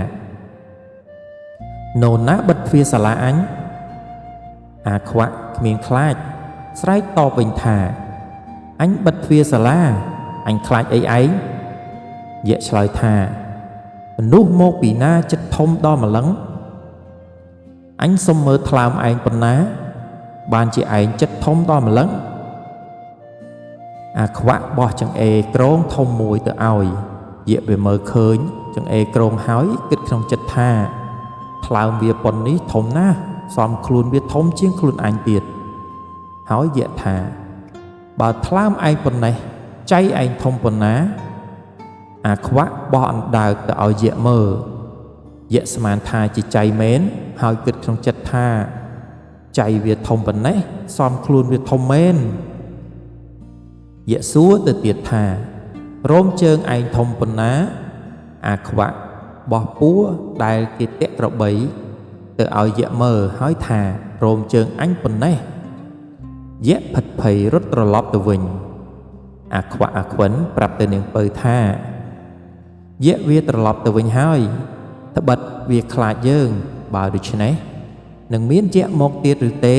នរណាបិទទ្វារសាលាអញអាខ្វាក់គ្មានខ្លាចស្រែកតបវិញថាអញបិទទ្វារសាលាអញខ្លាចអីឯងយៈឆ្លើយថាមនុស្សមកពីណាចិត្តធំដល់ម្លឹងអញសុំមើលថ្លើមឯងប៉ុណ្ណាបានជាឯងចិត្តធំដល់ម្លឹងអាខ្វាក់បោះចង្អេរក្រងធំមួយទៅឲ្យយៈវាមើលឃើញចង្អេរក្រងហើយគិតក្នុងចិត្តថាថ្លើមវាប៉ុននេះធំណាស់សមខ្លួនវាធំជាងខ្លួនអញទៀតហើយយៈថាបើថ្លើមឯងប៉ុណ្ណេះចៃឯងធំប៉ុណ្ណាអាខ្វាក់បោះអណ្ដើកទៅឲ្យយៈមើលយៈស្មានថាជាចៃមែនហើយគិតក្នុងចិត្តថាចៃវាធំប៉ុណ្ណេះសមខ្លួនវាធំមែនយៈសួរទៅទៀតថារោមជើងឯងធំប៉ុណ្ណាអាខ្វាក់បោះពួរដែលគេតាក់ក្របីទៅឲ្យយៈមើលហើយថារោមជើងអញប៉ុណ្ណេះយៈផិតភ័យរត់ត្រឡប់ទៅវិញអាខ្វាក់អាខ្វិនប្រាប់ទៅនាងពៅថាយៈវាត្រឡប់ទៅវិញហើយត្បិតវាខ្លាចយើងបើដូច្នេះនឹងមានយៈមកទៀតឬទេ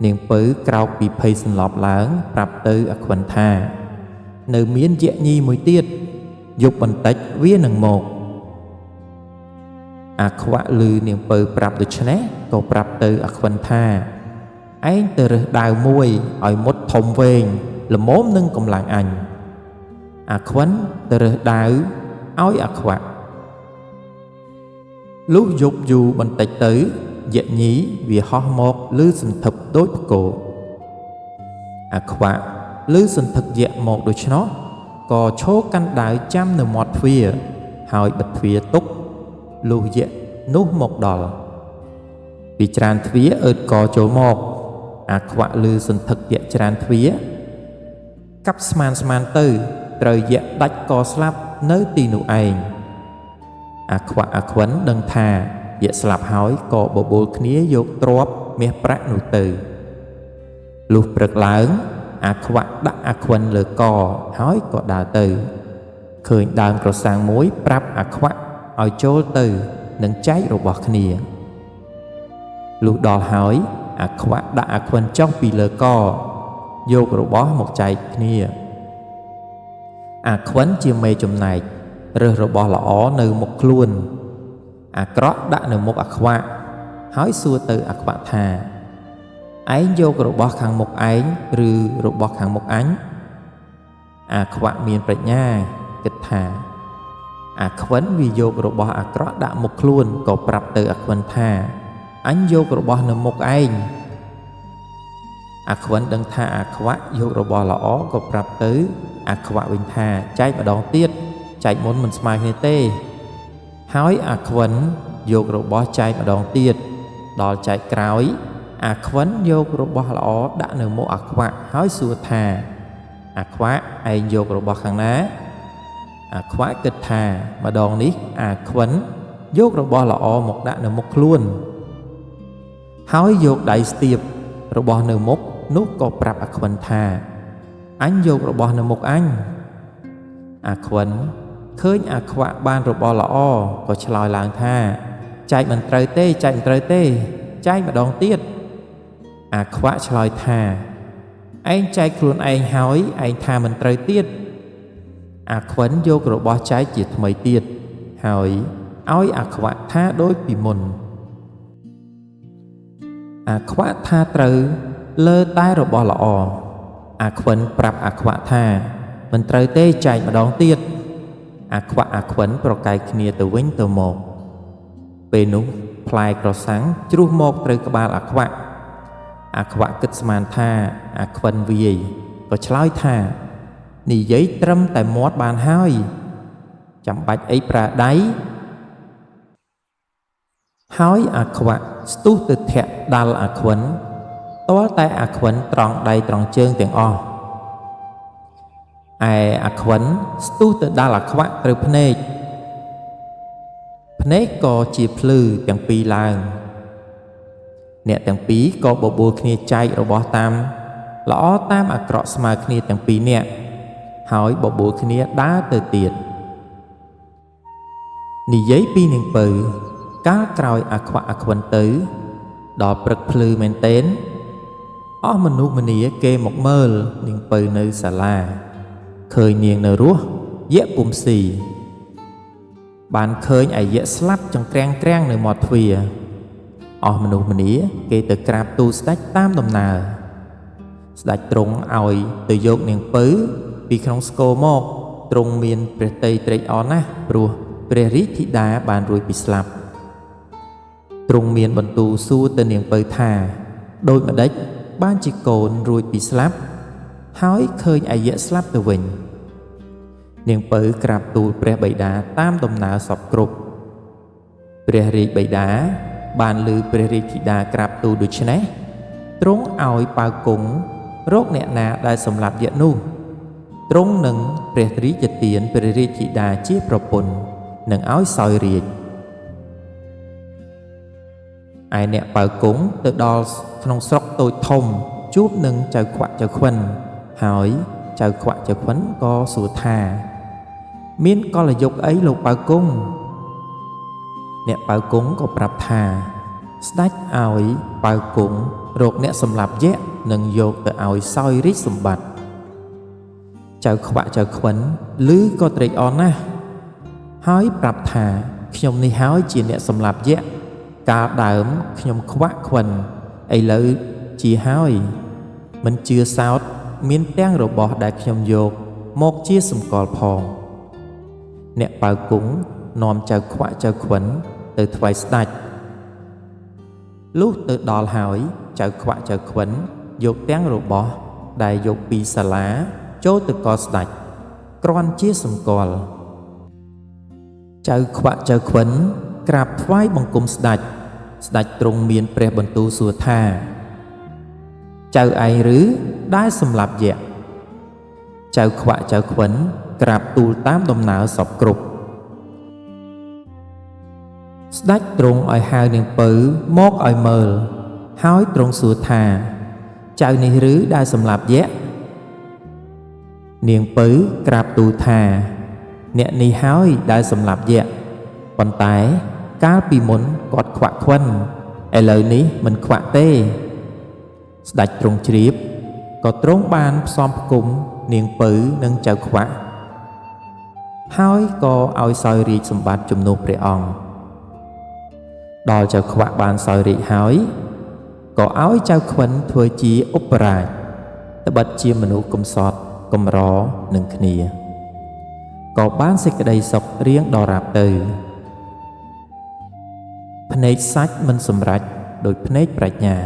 នាងពៅក្រោកពីភ័យសន្លប់ឡើងប្រាប់ទៅអាខ្វិនថានៅមានយៈញីមួយទៀតយប់បន្តិចវានឹងមកអាខ្វាក់ឮនាងពៅប្រាប់ដូច្នេះក៏ប្រាប់ទៅអាខ្វិនថាឯងទៅរើសដាវមួយឲ្យមុតធំវែងល្មមនឹងកម្លាំងអញអាខ្វិនទៅរើសដាវឲ្យអាខ្វាក់លុះយប់យូរបន្តិចទៅយៈញីវាហោះមកឮសន្ធឹកដូចផ្គរអាខ្វាក់ឮសន្ធឹកយៈមកដូច្នោះក៏ឈរកាន់ដាវចាំនៅមាត់ទ្វារហើយបិទទ្វារទុកលុះយៈនោះមកដល់ពីច្រានទ្វារអើតកចូលមកអាខ្វាក់ឮសន្ធឹកយៈច្រានទ្វារកាប់ស្មានទៅត្រូវយៈដាច់កស្លាប់នៅទីនោះឯងអាខ្វាក់អាខ្វិនដឹងថាយៈស្លាប់ហើយក៏បបួលគ្នាយកទ្រព្យមាសប្រាក់នោះទៅលុះព្រឹកឡើងអាខ្វាក់ដាក់អាខ្វិនលើកហើយក៏ដើរទៅឃើញដើមក្រសាំងមួយប្រាប់អាខ្វាក់ឲ្យចូលទៅនឹងចែករបស់គ្នាលុះដល់ហើយអាខ្វាក់ដាក់អាខ្វិនចុះពីលើកយករបស់មកចែកគ្នាអាខ្វិនជាមេចំណែករើសរបស់ល្អនៅមុខខ្លួនអាក្រក់ដាក់នៅមុខអាខ្វាក់ហើយសួរទៅអាខ្វាក់ថាឯងយករបស់ខាងមុខឯងឬរបស់ខាងមុខអញអាខ្វាក់មានប្រាជ្ញាគិតថាអាខ្វិនវាយករបស់អាក្រក់ដាក់មុខខ្លួនក៏ប្រាប់ទៅអាខ្វិនថាអញយករបស់នៅមុខឯងអាខ្វិនដឹងថាអាខ្វាក់យករបស់ល្អក៏ប្រាប់ទៅអាខ្វាក់វិញថាចែកម្ដងទៀតចែកមុនមិនស្មើគ្នាទេហើយអាខ្វិនយករបស់ចែកម្ដងទៀតដល់ចែកក្រោយអាខ្វិនយករបស់ល្អដាក់នៅមុខអាខ្វាក់ហើយសួរថាអាខ្វាក់ឯងយករបស់ខាងណាអាខ្វាក់គិតថាម្ដងនេះអាខ្វិនយករបស់ល្អមកដាក់នៅមុខខ្លួនហើយយកដៃស្ទាបរបស់នៅមុខនោះក៏ប្រាប់អាខ្វិនថាអញយករបស់នៅមុខអញអាខ្វិនឃើញអាខ្វាក់បានរបស់ល្អក៏ឆ្លើយឡើងថាចែកមិនត្រូវទេចែកមិនត្រូវទេចែកម្ដងទៀតអាខ្វាក់ឆ្លើយថាឯងចែកខ្លួនឯងហើយឯងថាមិនត្រូវទៀតអាខ្វិនយករបស់ចែកជាថ្មីទៀតហើយឲ្យអាខ្វាក់ថាដូចពីមុនអាខ្វាក់ថាត្រូវលើតែរបស់ល្អអាខ្វិនប្រាប់អាខ្វាក់ថាមិនត្រូវទេចែកម្ដងទៀតអាខ្វាក់អាខ្វិនប្រកែកគ្នាទៅវិញទៅមកពេលនោះផ្លែក្រសាំងជ្រុះមកត្រូវក្បាលអាខ្វាក់គិតស្មានថាអាខ្វិនវាយក៏ឆ្លើយថានិយាយត្រឹមតែមាត់បានហើយចាំបាច់អីប្រើដៃ ហើយអាខ្វាក់ស្ទុះទៅធាក់ដាល់អាខ្វិនទាល់តែអាខ្វិនត្រង់ដៃត្រង់ជើងទាំងអស់ឯអាខ្វិនស្ទុះទៅដាល់អាខ្វាក់ត្រូវភ្នែកក៏ជាភ្លឺទាំងពីរឡើងអ្នកទាំងពីរក៏បបួលគ្នាចែករបស់តាមល្អតាមអាក្រក់ស្មើគ្នាទាំងពីរនាក់ហើយបបួលគ្នាដើរទៅទៀតនិយាយពីនាងពៅកាលក្រោយអាខ្វាក់អាខ្វិនទៅដល់ព្រឹកភ្លឺមែនទែនអស់មនុស្សម្នាគេមកមើលនាងពៅនៅសាលាឃើញនាងនៅរស់យៈពុំស៊ីបានឃើញអាយៈស្លាប់ចង្ក្រាំងនៅមាត់ទ្វារអស់មនុស្សម្នាគេទៅក្រាបទូលស្ដេចតាមដំណើរស្ដេចទ្រង់ឲ្យទៅយកនាងពៅពីក្នុងស្គរមកទ្រង់មានព្រះទ័យត្រេកអរណាស់ព្រោះព្រះរាជធីតាបានរួចពីស្លាប់ទ្រង់មានបន្ទូលសួរទៅនាងពៅថាដូចម្ដេចបានជាកូនរួចពីស្លាប់ហើយឃើញអាយៈស្លាប់ទៅវិញនាងពៅក្រាបទូលព្រះបិតាតាមដំណើរសពគ្រប់ព្រះរាជបិតាបានឮព្រះរាជធីតាក្រាបទូលដូច្នេះទ្រង់ឲ្យប៉ៅគង់រកអ្នកណាដែលសម្លាប់យៈនោះទ្រង់នឹងព្រះរាជទានព្រះរាជធីតាជាប្រពន្ធនឹងឲ្យសោយរាជឯអ្នកប៉ៅគង់ទៅដល់ក្នុងស្រុកតូចធំជួបនឹងចៅខ្វាក់ចៅខ្វិនហើយចៅខ្វាក់ចៅខ្វិនក៏សួរថាមានកលយុគអីលោកប៉ៅគង់អ្នកប៉ៅគង់ក៏ប្រាប់ថាស្ដេចឲ្យប៉ៅគង់រកអ្នកសម្លាប់យៈនិងយកទៅឲ្យសោយរាជសម្បត្តិចៅខ្វាក់ចៅខ្វិនឮក៏ត្រេកអរណាស់ហើយប្រាប់ថាខ្ញុំនេះហើយជាអ្នកសម្លាប់យៈកាលដើមខ្ញុំខ្វាក់ខ្វិនឥឡូវជាហើយមិនជឿសោតមានទាំងរបស់ដែលខ្ញុំយកមកជាសម្គាល់ផងអ្នកប៉ៅគង់នាំចៅខ្វាក់ចៅខ្វិនទៅថ្វាយស្ដេចលុះទៅដល់ហើយចៅខ្វាក់ចៅខ្វិនយកទាំងរបស់ដែលយកពីសាលាចូលទៅកស្ដេចគ្រាន់ជាសម្គាល់ចៅខ្វាក់ចៅខ្វិនក្រាបថ្វាយបង្គំស្ដេចទ្រង់មានព្រះបន្ទូលសួរថាចៅឯងឬដែលសម្លាប់យៈចៅខ្វាក់ចៅខ្វិនក្រាបទូលតាមដំណើរសពគ្រប់ស្ដេចទ្រង់ឲ្យហៅនាងពៅមកឲ្យមើលហើយទ្រង់សួរថាចៅនេះឬដែលសម្លាប់យៈនាងពៅក្រាបទូលថាអ្នកនេះហើយដែលសម្លាប់យៈប៉ុន្តែកាលពីមុនគាត់ខ្វាក់ខ្វិនឥឡូវនេះមិនខ្វាក់ទេស្ដេចទ្រង់ជ្រាបក៏ទ្រង់បានផ្សំផ្គុំនាងពៅនិងចៅខ្វាក់ហើយក៏ឲ្យសោយរាជសម្បត្តិជំនួសព្រះអង្គដល់ចៅខ្វាក់បានសោយរាជហើយក៏ឲ្យចៅខ្វិនធ្វើជាឧបរាជត្បិតជាមនុស្សកំសត់កំរនឹងគ្នាក៏បានសេចក្តីសុខរៀងដរាបទៅភ្នែកសាច់មិនសម្រេចដោយភ្នែកប្រាជ្ញា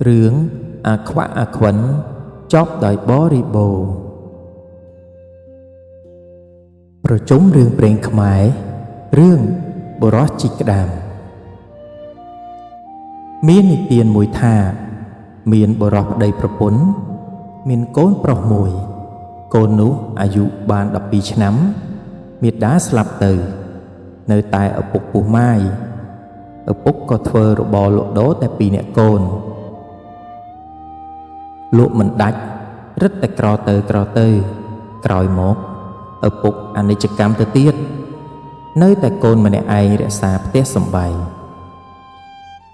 រឿងអាខ្វាក់អាខ្វិនចប់ដោយបរិបូរណ៍ប្រជុំរឿងព្រេងខ្មែររឿងបុរសជីកក្តាមមាននិទានមួយថាមានបុរសប្តីប្រពន្ធមានកូនប្រុសមួយកូននោះអាយុបាន12ឆ្នាំមាតាស្លាប់ទៅនៅតែឪពុកពោះម៉ាយឪពុកក៏ធ្វើរបរលក់ដូរតែ2នាក់កូនលក់មិនដាច់រឹតតែក្រទៅក្រោយមកឪពុកអនិច្ចកម្មទៅទៀតនៅតែកូនម្នាក់ឯងរក្សាផ្ទះសម្បែង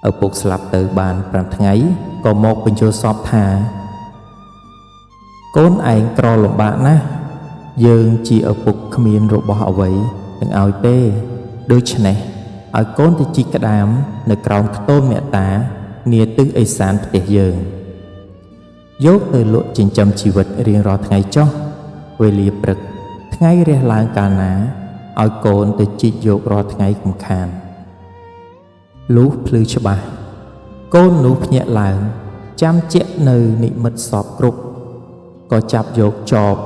ឪពុកស្លាប់ទៅបាន5ថ្ងៃក៏មកបញ្ជូលសពថាកូនឯងក្រលំបាកណាស់យើងជាឪពុកគ្មានរបស់អ្វីនឹងឲ្យទេដូច្នេះឲ្យកូនទៅជីកក្តាមនៅក្រោមខ្ទមអ្នកតានាទិសឦសានផ្ទះយើងយកទៅលក់ចិញ្ចឹមជីវិតរៀងរាល់ថ្ងៃចុះវេលាព្រឹកថ្ងៃរះឡើងកាលណាឲ្យកូនទៅជីកយករាល់ថ្ងៃកំខានលុះភ្លឺច្បាស់កូននោះភ្ញាក់ឡើងចាំជាក់នៅនិមិត្តសពគ្រប់ក៏ចាប់យកចប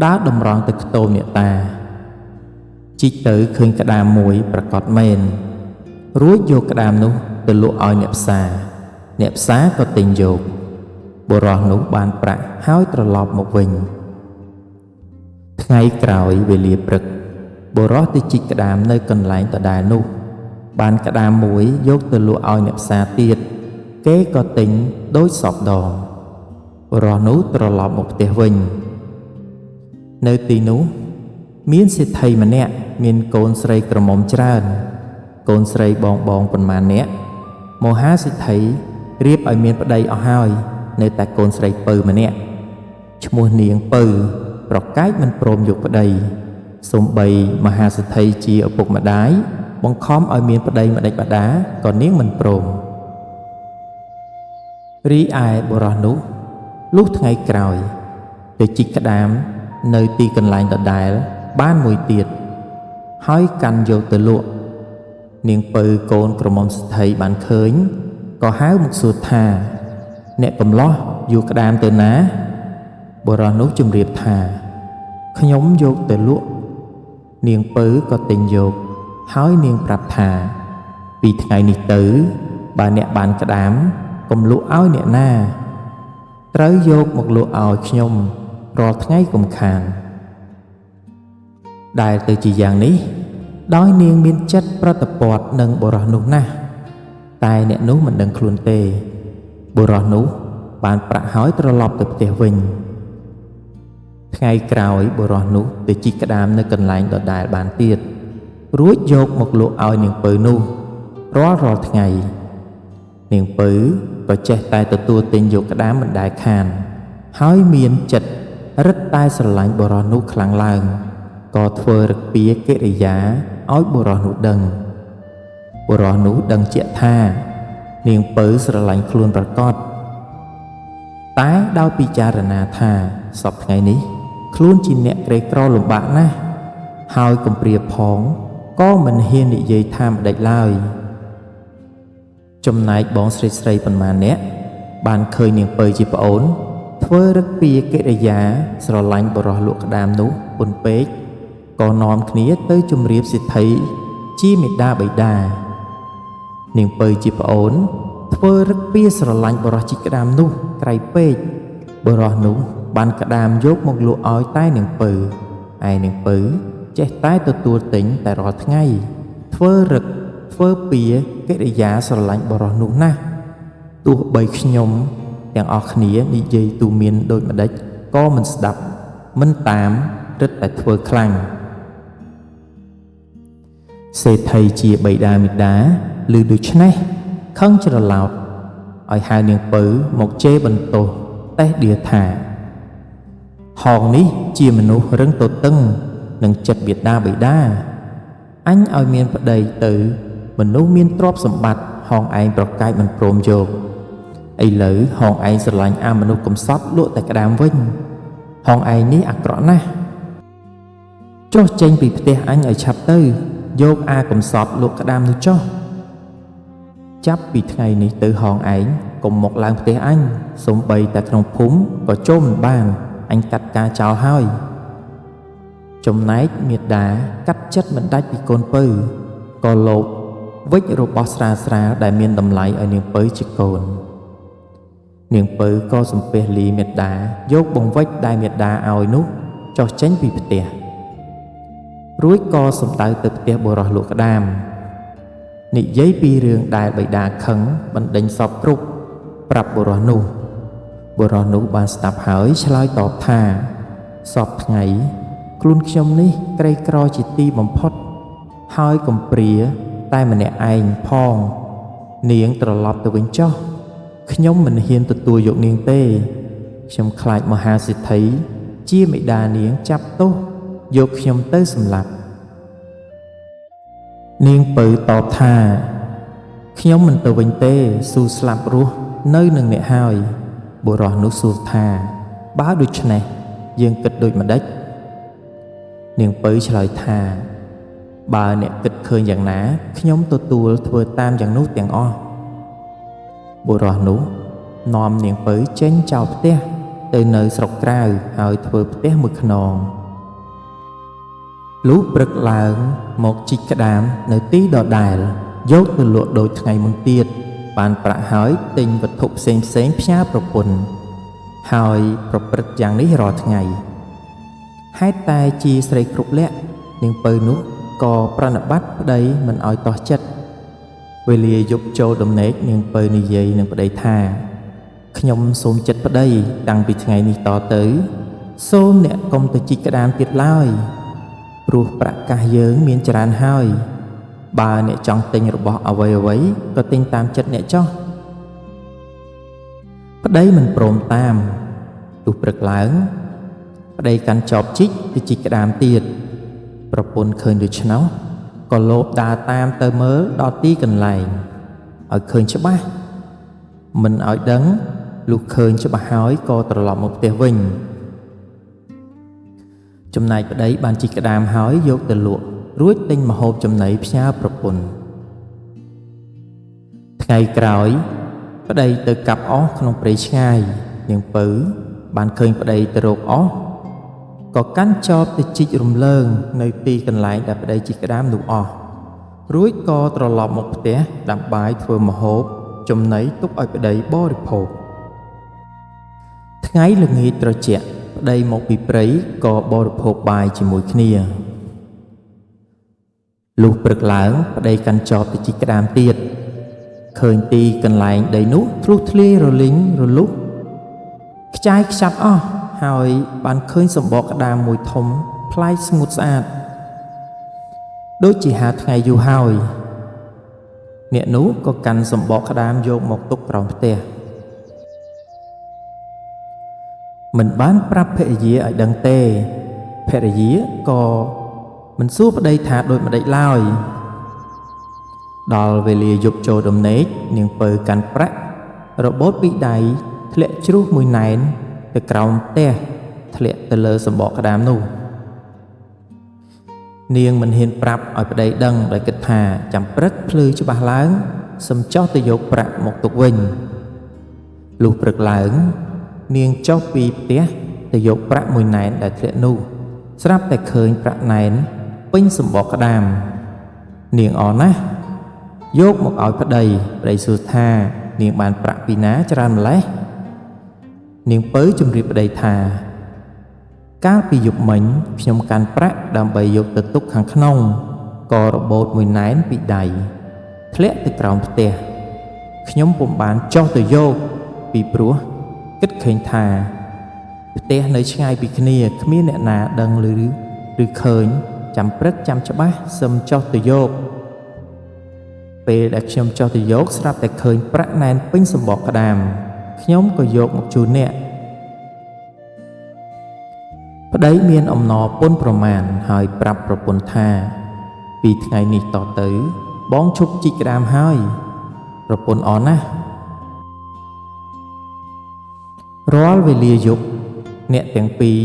ដើរតម្រង់ទៅខ្ទមអ្នកតាជីកទៅឃើញក្តាមមួយប្រកបមែន រួចយកក្តាមនោះទៅលក់ឲ្យអ្នកផ្សារអ្នកផ្សារក៏ទិញយកបុរសនោះបានប្រាក់ហើយត្រឡប់មកវិញថ្ងៃក្រោយវេលាព្រឹកបុរសទៅជីកក្តាមនៅកន្លែងដដែលនោះបានក្តាមមួយយកទៅលក់ឲ្យអ្នកផ្សារទៀតគេក៏ទិញដូចសពដងបុរសនោះត្រឡប់មកផ្ទះវិញនៅទីនោះមានសេដ្ឋីម្នាក់មានកូនស្រីក្រមុំច្រើនកូនស្រីបងប៉ុន្មាននាក់មហាសេដ្ឋីរៀបឲ្យមានប្តីអស់ហើយនៅតែកូនស្រីពៅម្នាក់ឈ្មោះនាងពៅប្រកែកមិនព្រមយកប្តីសូម្បីមហាសេដ្ឋីជាឪពុកម្ដាយបង្ខំឲ្យមានប្តីម្ដេចម្ដាក៏នាងមិនព្រមរីឯបុរសនោះលុះថ្ងៃក្រោយទៅជីកក្តាមនៅទីកន្លែងដដែលបានមួយទៀតហើយកាន់យកទៅលក់នាងពៅកូនក្រមុំសេដ្ឋីបានឃើញក៏ហៅមកសួរថាអ្នកកំឡោះយកក្តាមទៅណាបុរសនោះជម្រាបថាខ្ញុំយកទៅលក់នាងពៅក៏ទិញយកហើយនាងប្រាប់ថាពីថ្ងៃនេះទៅបើអ្នកបានក្តាមកុំលក់ឲ្យអ្នកណាត្រូវយកមកលក់ឲ្យខ្ញុំរាល់ថ្ងៃកុំខានដែលទៅជាយ៉ាងនេះដោយនាងមានចិត្តប្រតិព័ទ្ធនឹងបុរសនោះណាស់តែអ្នកនោះមិនដឹងខ្លួនទេបុរសនោះបានប្រាក់ហើយត្រឡប់ទៅផ្ទះវិញថ្ងៃក្រោយបុរសនោះទៅជីកក្តាមនៅកន្លែងដដែលបានទៀតរួចយកមកលក់ឲ្យនាងពៅនោះរាល់ថ្ងៃនាងពៅក៏ចេះតែទទួលទិញយកក្តាមមិនដែលខានហើយមានចិត្តរឹតតែស្រឡាញ់បុរសនោះខ្លាំងឡើងក៏ធ្វើរឹកពីកិរិយាឲ្យបុរសនោះដឹងបុរសនោះដឹងជាក់ថានាងពៅស្រឡាញ់ខ្លួនប្រកបតែដោយពិចារណាថាសពថ្ងៃនេះខ្លួនជាអ្នកក្រីក្រលំបាកណាស់ហើយកំព្រាផងក៏មិនហ៊ាននិយាយថាម្ដេចឡើយចំណែកបងស្រីប៉ុន្មាននាក់បានឃើញនាងពៅជាប្អូនធ្វើរឹកពីកិរិយាស្រឡាញ់បុរសលក់ក្តាមនោះពុនពេកក៏នាំគ្នាទៅជម្រាបសេដ្ឋីជាមេដាបិតានាងពៅជាប្អូនធ្វើរឹកពីស្រឡាញ់បុរសជីកក្តាមនោះក្រៃពេកបុរសនោះបានក្តាមយកមកលក់ឲ្យតែនាងពៅឯនាងពៅចេះតែទទួលទិញតែរាល់ថ្ងៃធ្វើរឹកធ្វើពីកិរិយាស្រឡាញ់បុរសនោះណាស់ទោះបីខ្ញុំទាំងអស់គ្នានិយាយទូមានដូចម្ដេចក៏មិនស្ដាប់មិនតាមរឹតតែធ្វើខ្លាំងសេដ្ឋីជាបិតាមេដាឮដូច្នេះខឹងច្រឡោតឲ្យហៅនាងពៅមកជេរបន្ទោសតេះដៀថាហងនេះជាមនុស្សរឹងទទឹងនឹងចិត្តបិតាអញឲ្យមានប្តីទៅមនុស្សមានទ្រព្យសម្បត្តិហងឯងប្រកែកមិនព្រមយកឥឡូវហងឯងស្រឡាញ់អាមនុស្សកំសត់លក់តែក្តាមវិញហងឯងនេះអាក្រក់ណាស់ចុះចេញពីផ្ទះអញឲ្យឆាប់ទៅយកអាកំសត់លក់ក្តាមនោះចុះចាប់ពីថ្ងៃនេះទៅហងឯងកុំមកឡើងផ្ទះអញសូម្បីតែក្នុងភូមិក៏ចូលមិនបានអញកាត់ការចោលហើយចំណែកមេដាកាត់ចិត្តមិនដាច់ពីកូនពៅក៏លោកវិចរបស់ស្រាលដែលមានតម្លៃឲ្យនាងពៅជាកូននាងពៅក៏សំពះលីមេដាយកបង្វិចដែលមេដាឲ្យនោះចុះចេញពីផ្ទះរួចក៏សំដៅទៅផ្ទះបុរសលក់ក្តាមនិយាយពីរឿងដែលបិតាខឹងបណ្ដេញសពគ្រប់ប្រាប់បុរសនោះបានស្ដាប់ហើយឆ្លើយតបថាសពថ្ងៃខ្លួនខ្ញុំនេះក្រីក្រជាទីបំផុតហើយកំព្រាតែម្នាក់ឯងផងនាងត្រឡប់ទៅវិញចុះខ្ញុំមិនហ៊ានទទួលយកនាងទេខ្ញុំខ្លាចមហាសេដ្ឋីជាមេដានាងចាប់ទោសយកខ្ញុំទៅសម្លាប់នាងពៅតបថាខ្ញុំមិនទៅវិញទេស៊ូស្លាប់រស់នៅនឹងអ្នកហើយបុរសនោះសួរថាបើដូច្នេះយើងគិតដូចម្ដេចនាងពៅឆ្លើយថាបើអ្នកគិតឃើញយ៉ាងណាខ្ញុំទទួលធ្វើតាមយ៉ាងនោះទាំងអស់បុរសនោះនាំនាងពៅចេញចោលផ្ទះទៅនៅស្រុកក្រៅហើយធ្វើផ្ទះមួយខ្នងលុះព្រឹកឡើងមកជីកក្តាមនៅទីដដែល យកទៅលក់ដូចថ្ងៃមុនទៀតបានប្រាក់ហើយទិញវត្ថុផ្សេងផ្ញើប្រពន្ធហើយប្រព្រឹត្តយ៉ាងនេះរាល់ថ្ងៃហេតុតែជាស្រីគ្រប់លក្ខនាងពៅនោះក៏ប្រណិប័តប្តីមិនឲ្យតោះចិត្តវេលាយប់ចូលដំណេកនាងពៅនិយាយនឹងប្តីថាខ្ញុំសូមចិត្តប្តីតាំងពីថ្ងៃនេះតទៅសូមអ្នកកុំទៅជីកក្តាមទៀតឡើយព្រោះប្រាក់កាសយើងមានច្រើនហើយបើអ្នកចង់ទិញរបស់អ្វីក៏ទិញតាមចិត្តអ្នកចុះប្តីមិនព្រមតាមទោះព្រឹកឡើងប្តីកាន់ចបជីកទៅជីកក្តាមទៀតប្រពន្ធឃើញដូច្នោះក៏លោភដើរតាមទៅមើលដល់ទីកន្លែងឲ្យឃើញច្បាស់មិនឲ្យដឹងលុះឃើញច្បាស់ហើយក៏ត្រឡប់មកផ្ទះវិញចំណែកប្តីបានជីកក្តាមហើយយកទៅលក់រួចទិញម្ហូបចំណីផ្ញើប្រពន្ធថ្ងៃក្រោយប្តីទៅកាប់អុសក្នុងព្រៃឆ្ងាយនាងពៅបានឃើញប្តីទៅរកអុសក៏កាន់ចបទៅជីករំលើងនៅទីកន្លែងដែលប្តីជីកក្តាមនោះអស់រួចក៏ត្រឡប់មកផ្ទះដាំបាយធ្វើម្ហូបចំណីទុកឲ្យប្តីបរិភោគថ្ងៃល្ងាចត្រជាក់ប្តីមកពីព្រៃក៏បរិភោគបាយជាមួយគ្នាលុះព្រឹកឡើងប្តីកាន់ចបទៅជីកក្តាមទៀតឃើញទីកន្លែងដីនោះធ្លុះធ្លាយរលីងរលុះខ្ចាយខ្ចាត់អស់ហើយបានឃើញសម្បកក្តាមមួយធំប្លែកស្ងួតស្អាតដូចជាហាលថ្ងៃយូរហើយអ្នកនោះក៏កាន់សម្បកក្តាមយកមកទុកក្រោមផ្ទះមិនបានប្រាប់ភរិយាឲ្យដឹងទេភរិយាក៏មិនសួរប្តីថាដូចម្ដេចឡើយដល់វេលាយប់ចូលដំណេកនាងពៅកាន់ប្រាក់របូតពីដៃធ្លាក់ជ្រុះមួយណែនទៅក្រោមផ្ទះធ្លាក់ទៅលើសម្បកក្តាមនោះនាងមិនហ៊ានប្រាប់ឲ្យប្តីដឹងដោយគិតថាចាំព្រឹកភ្លឺច្បាស់ឡើងសឹមចោះទៅយកប្រាក់មកទុកវិញលុះព្រឹកឡើងនាងចុះពីផ្ទះទៅយកប្រាក់មួយណែនដែលធ្លាក់នោះស្រាប់តែឃើញប្រាក់ណែនពេញសម្បកក្តាមនាងអរណាស់យកមកឲ្យប្តីសួរថានាងបានប្រាក់ពីណាច្រើនម្ល៉េះនាងពៅជម្រាបប្តីថាកាលពីយប់មិញខ្ញុំកាន់ប្រាក់ដើម្បីយកទៅទុកខាងក្នុងក៏របូតមួយណែនពីដៃធ្លាក់ទៅក្រោមផ្ទះខ្ញុំពុំបានចុះទៅយកពីព្រោះគិតឃើញថាផ្ទះនៅឆ្ងាយពីគ្នាគ្មានអ្នកណាដឹងឬឃើញចាំព្រឹកចាំច្បាស់សឹមចុះទៅយកពេលដែលខ្ញុំចុះទៅយកស្រាប់តែឃើញប្រាក់ណែនពេញសម្បកក្តាមខ្ញុំក៏យកមកជូនអ្នកប្តីមានអំណរពន់ប្រមាណហើយប្រាប់ប្រពន្ធថាពីថ្ងៃនេះតទៅបងឈប់ជីកក្តាមហើយប្រពន្ធអរណាស់រាល់វេលាយប់អ្នកទាំងពីរ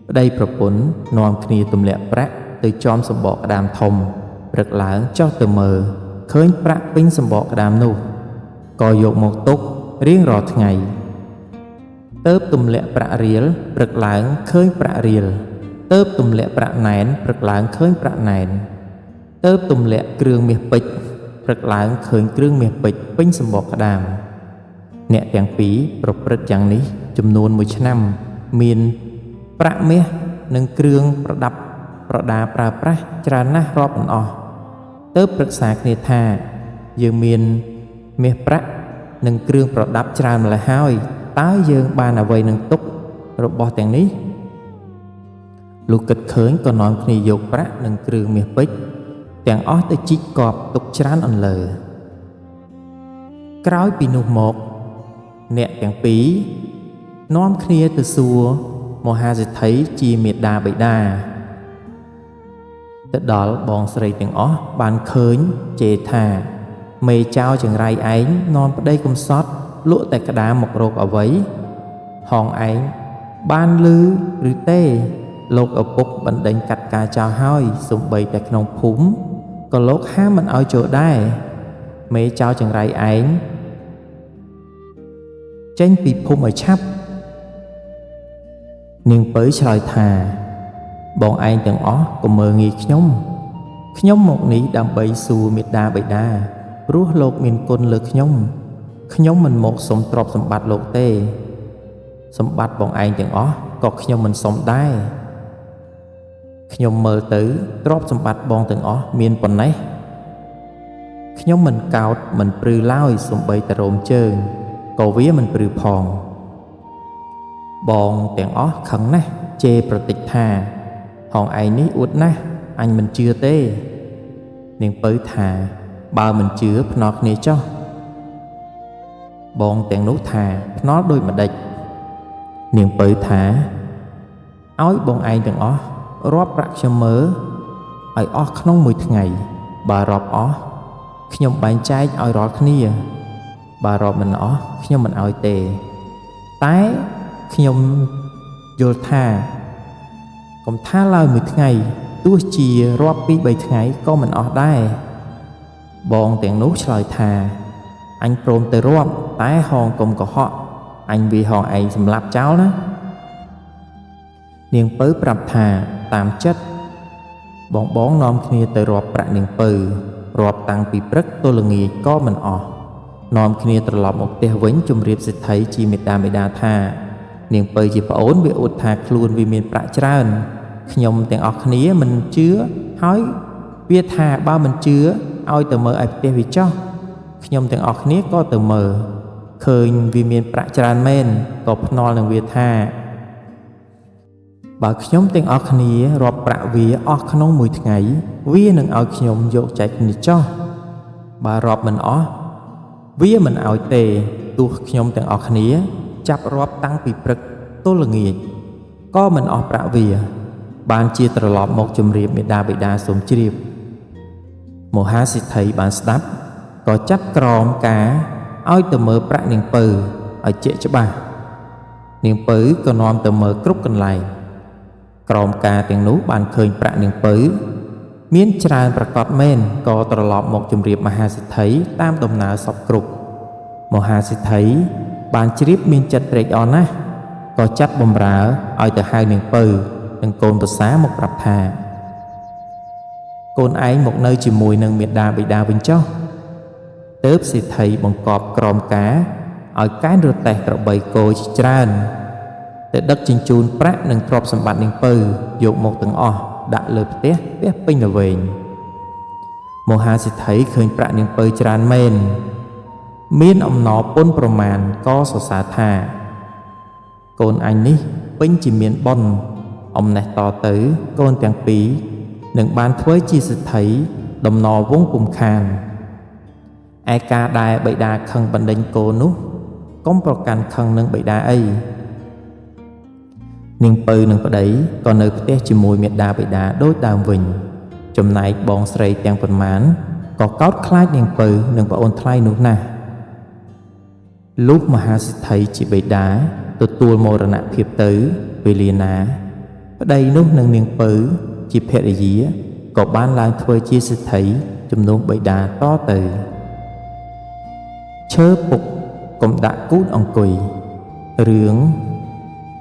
ប្តីប្រពន្ធនាំគ្នាទម្លាក់ប្រាក់ទៅចំសម្បកក្តាមធំព្រឹកឡើងចុះទៅមើលឃើញប្រាក់ពេញសម្បកក្តាមនោះក៏យកមកទុករៀងរាល់ថ្ងៃទើបទម្លាក់ប្រាក់រៀលព្រឹកឡើងឃើញប្រាក់រៀលទើបទម្លាក់ប្រាក់ណែនព្រឹកឡើងឃើញប្រាក់ណែនទើបទម្លាក់គ្រឿងមាសពេជ្រព្រឹកឡើងឃើញគ្រឿងមាសពេជ្រពេញសម្បកក្តាមអ្នកទាំងពីរប្រព្រឹត្តយ៉ាងនេះចំនួន1ឆ្នាំមានប្រាក់មាសនិងគ្រឿងប្រដាប់ប្រដាប្រើប្រាស់ច្រើនណាស់រាប់មិនអស់ទើបប្រឹក្សាគ្នាថាយើងមានមាសប្រាក់និងគ្រឿងប្រដាប់ច្រើនម្ល៉េះហើយតើយើងបានអ្វីនឹងទុករបស់ទាំងនេះលុះគិតឃើញក៏នាំគ្នាយកប្រាក់និងគ្រឿងមាសពេជ្រទាំងអស់ទៅជីកកប់ទុកច្រើនអន្លើក្រោយពីនោះមកអ្នកទាំងពីរនាំគ្នាទៅសួរមហាសេដ្ឋីជាមេដាបិតាទៅដល់បងស្រីទាំងអស់បានឃើញជេរថាមេចៅចង្រៃឯងនាំប្តីកំសត់លក់តែក្តាមមករកអ្វីហងឯងបានឮឬទេលោកឪពុកបណ្ដេញកាត់ការចោលហើយសូម្បីតែក្នុងភូមិក៏លោកហាមមិនឲ្យចូលដែរមេចៅចង្រៃឯងចេញពីភូមិឲ្យឆាប់នាងពៅឆ្លើយថាបងឯងទាំងអស់កុំមើលងាយខ្ញុំ ខ្ញុំមកនេះដើម្បីសួរមេដាបិតាព្រោះលោកមានគុណលើខ្ញុំមិនមកសុំទ្រព្យសម្បត្តិលោកទេសម្បត្តិបងឯងទាំងអស់ក៏ខ្ញុំមិនសុំដែរខ្ញុំមើលទៅទ្រព្យសម្បត្តិបងទាំងអស់មានប៉ុណ្ណេះខ្ញុំមិនកោតមិនព្រឺឡើយសំបីតែរោមជើងក៏វាមិនព្រឺផងបងទាំងអស់ខឹងណាស់ជេរប្រតិចថាហងឯងនេះអួតណាស់អញមិនជឿទេនាងពៅថាបើមិនជឿភ្នាល់គ្នាចុះបងទាំងនោះថាភ្នាល់ដូចម្ដេចនាងពៅថាឲ្យបងឯងទាំងអស់រាប់ប្រាក់ខ្ញុំមើលឲ្យអស់ក្នុងមួយថ្ងៃបើរាប់អស់ខ្ញុំបែងចែកឲ្យរាល់គ្នាបើរាប់មិនអស់ខ្ញុំមិនឲ្យទេតែខ្ញុំយល់ថាកុំថាឡើយមួយថ្ងៃទោះជារាប់ពី3ថ្ងៃក៏មិនអស់ដែរបងទាំងនោះឆ្លើយថាអញព្រមទៅរាប់តែហងកុំកុហកអញវាហងឯងសម្លាប់ចោលណានាងពៅប្រាប់ថាតាមចិត្តបងនាំគ្នាទៅរាប់ប្រាក់នាងពៅរាប់តាំងពីព្រឹកទល់ល្ងាចក៏មិនអស់នាំគ្នាត្រឡប់មកផ្ទះវិញជម្រាបសេដ្ឋីជាមេដាបិតាថានាងពៅជាប្អូនវាអួតថាខ្លួនវាមានប្រាក់ច្រើនខ្ញុំទាំងអស់គ្នាមិនជឿហើយវាថាបើមិនជឿឲ្យទៅមើលឯផ្ទះវាចោះខ្ញុំទាំងអស់គ្នាក៏ទៅមើលឃើញវាមានប្រាក់ច្រើនមែនក៏ភ្នាល់នឹងវាថាបើខ្ញុំទាំងអស់គ្នារាប់ប្រាក់វាអស់ក្នុងមួយថ្ងៃវានឹងឲ្យខ្ញុំយកចែកគ្នាចោះបើរាប់មិនអស់វាមិនឲ្យទេទោះខ្ញុំទាំងអស់គ្នាចាប់រាប់តាំងពីព្រឹកទល់ល្ងាចក៏មិនអស់ប្រាក់វាបានជាត្រឡប់មកជម្រាបមេដាបិតាសូមជ្រាបមហាសេដ្ឋីបានស្ដាប់ក៏ចាត់ក្រមការឲ្យទៅមើលប្រាក់នាងពៅឲ្យជាក់ច្បាស់នាងពៅក៏នាំទៅមើលគ្រប់កន្លែងក្រមការទាំងនោះបានឃើញប្រាក់នាងពៅមានច្រើនប្រកបមែនក៏ត្រឡប់មកជម្រាបមហាសេដ្ឋីតាមដំណើរសពគ្រប់មហាសេដ្ឋីបានជ្រាបមានចិត្តត្រេកអរណាស់ក៏ចាត់បំរើឲ្យទៅហៅនាងពៅនិងកូនប្រសាមកប្រាប់ថាកូនឯងមកនៅជាមួយនឹងមេដាបិតាវិញចុះទើបសេដ្ឋីបង្កប់ក្រមការឲ្យកែនរទេះក្របីគោជាច្រើនទៅដឹកជញ្ជូនប្រាក់និងទ្រព្យសម្បត្តិនាងពៅយកមកទាំងអស់ដាក់លើផ្ទះពេញល្វែងមហាសេដ្ឋីឃើញប្រាក់នាងពៅច្រើនមែនមានអំណរពុនប្រមាណក៏សរសើរថាកូនអញនេះពេញជាមានបុណ្យអំណេះតទៅកូនទាំងពីរនឹងបានធ្វើជាសេដ្ឋីដំណរវង្សពុំខានឯការដែលបិតាខឹងបណ្ដេញកូននោះកុំប្រកាន់ខឹងនឹងបិតាអីនាងពៅនិងប្តីក៏នៅផ្ទះជាមួយមេដាបិតាដូចដើមវិញចំណែកបងស្រីទាំងប៉ុន្មានក៏កោតខ្លាចនាងពៅនិងប្អូនថ្លៃនោះណាស់លុះមហាសេដ្ឋីជាបិតាទទួលមរណភាពទៅវេលាណាប្តីនោះនិងនាងពៅជាភរិយាក៏បានឡើងធ្វើជាសេដ្ឋីជំនួសបិតាតទៅឈើពុកកុំដាក់គូតអង្គុយរឿង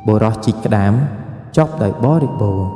បុរសជីកក្តាមចប់ដោយបរិបូរណ៍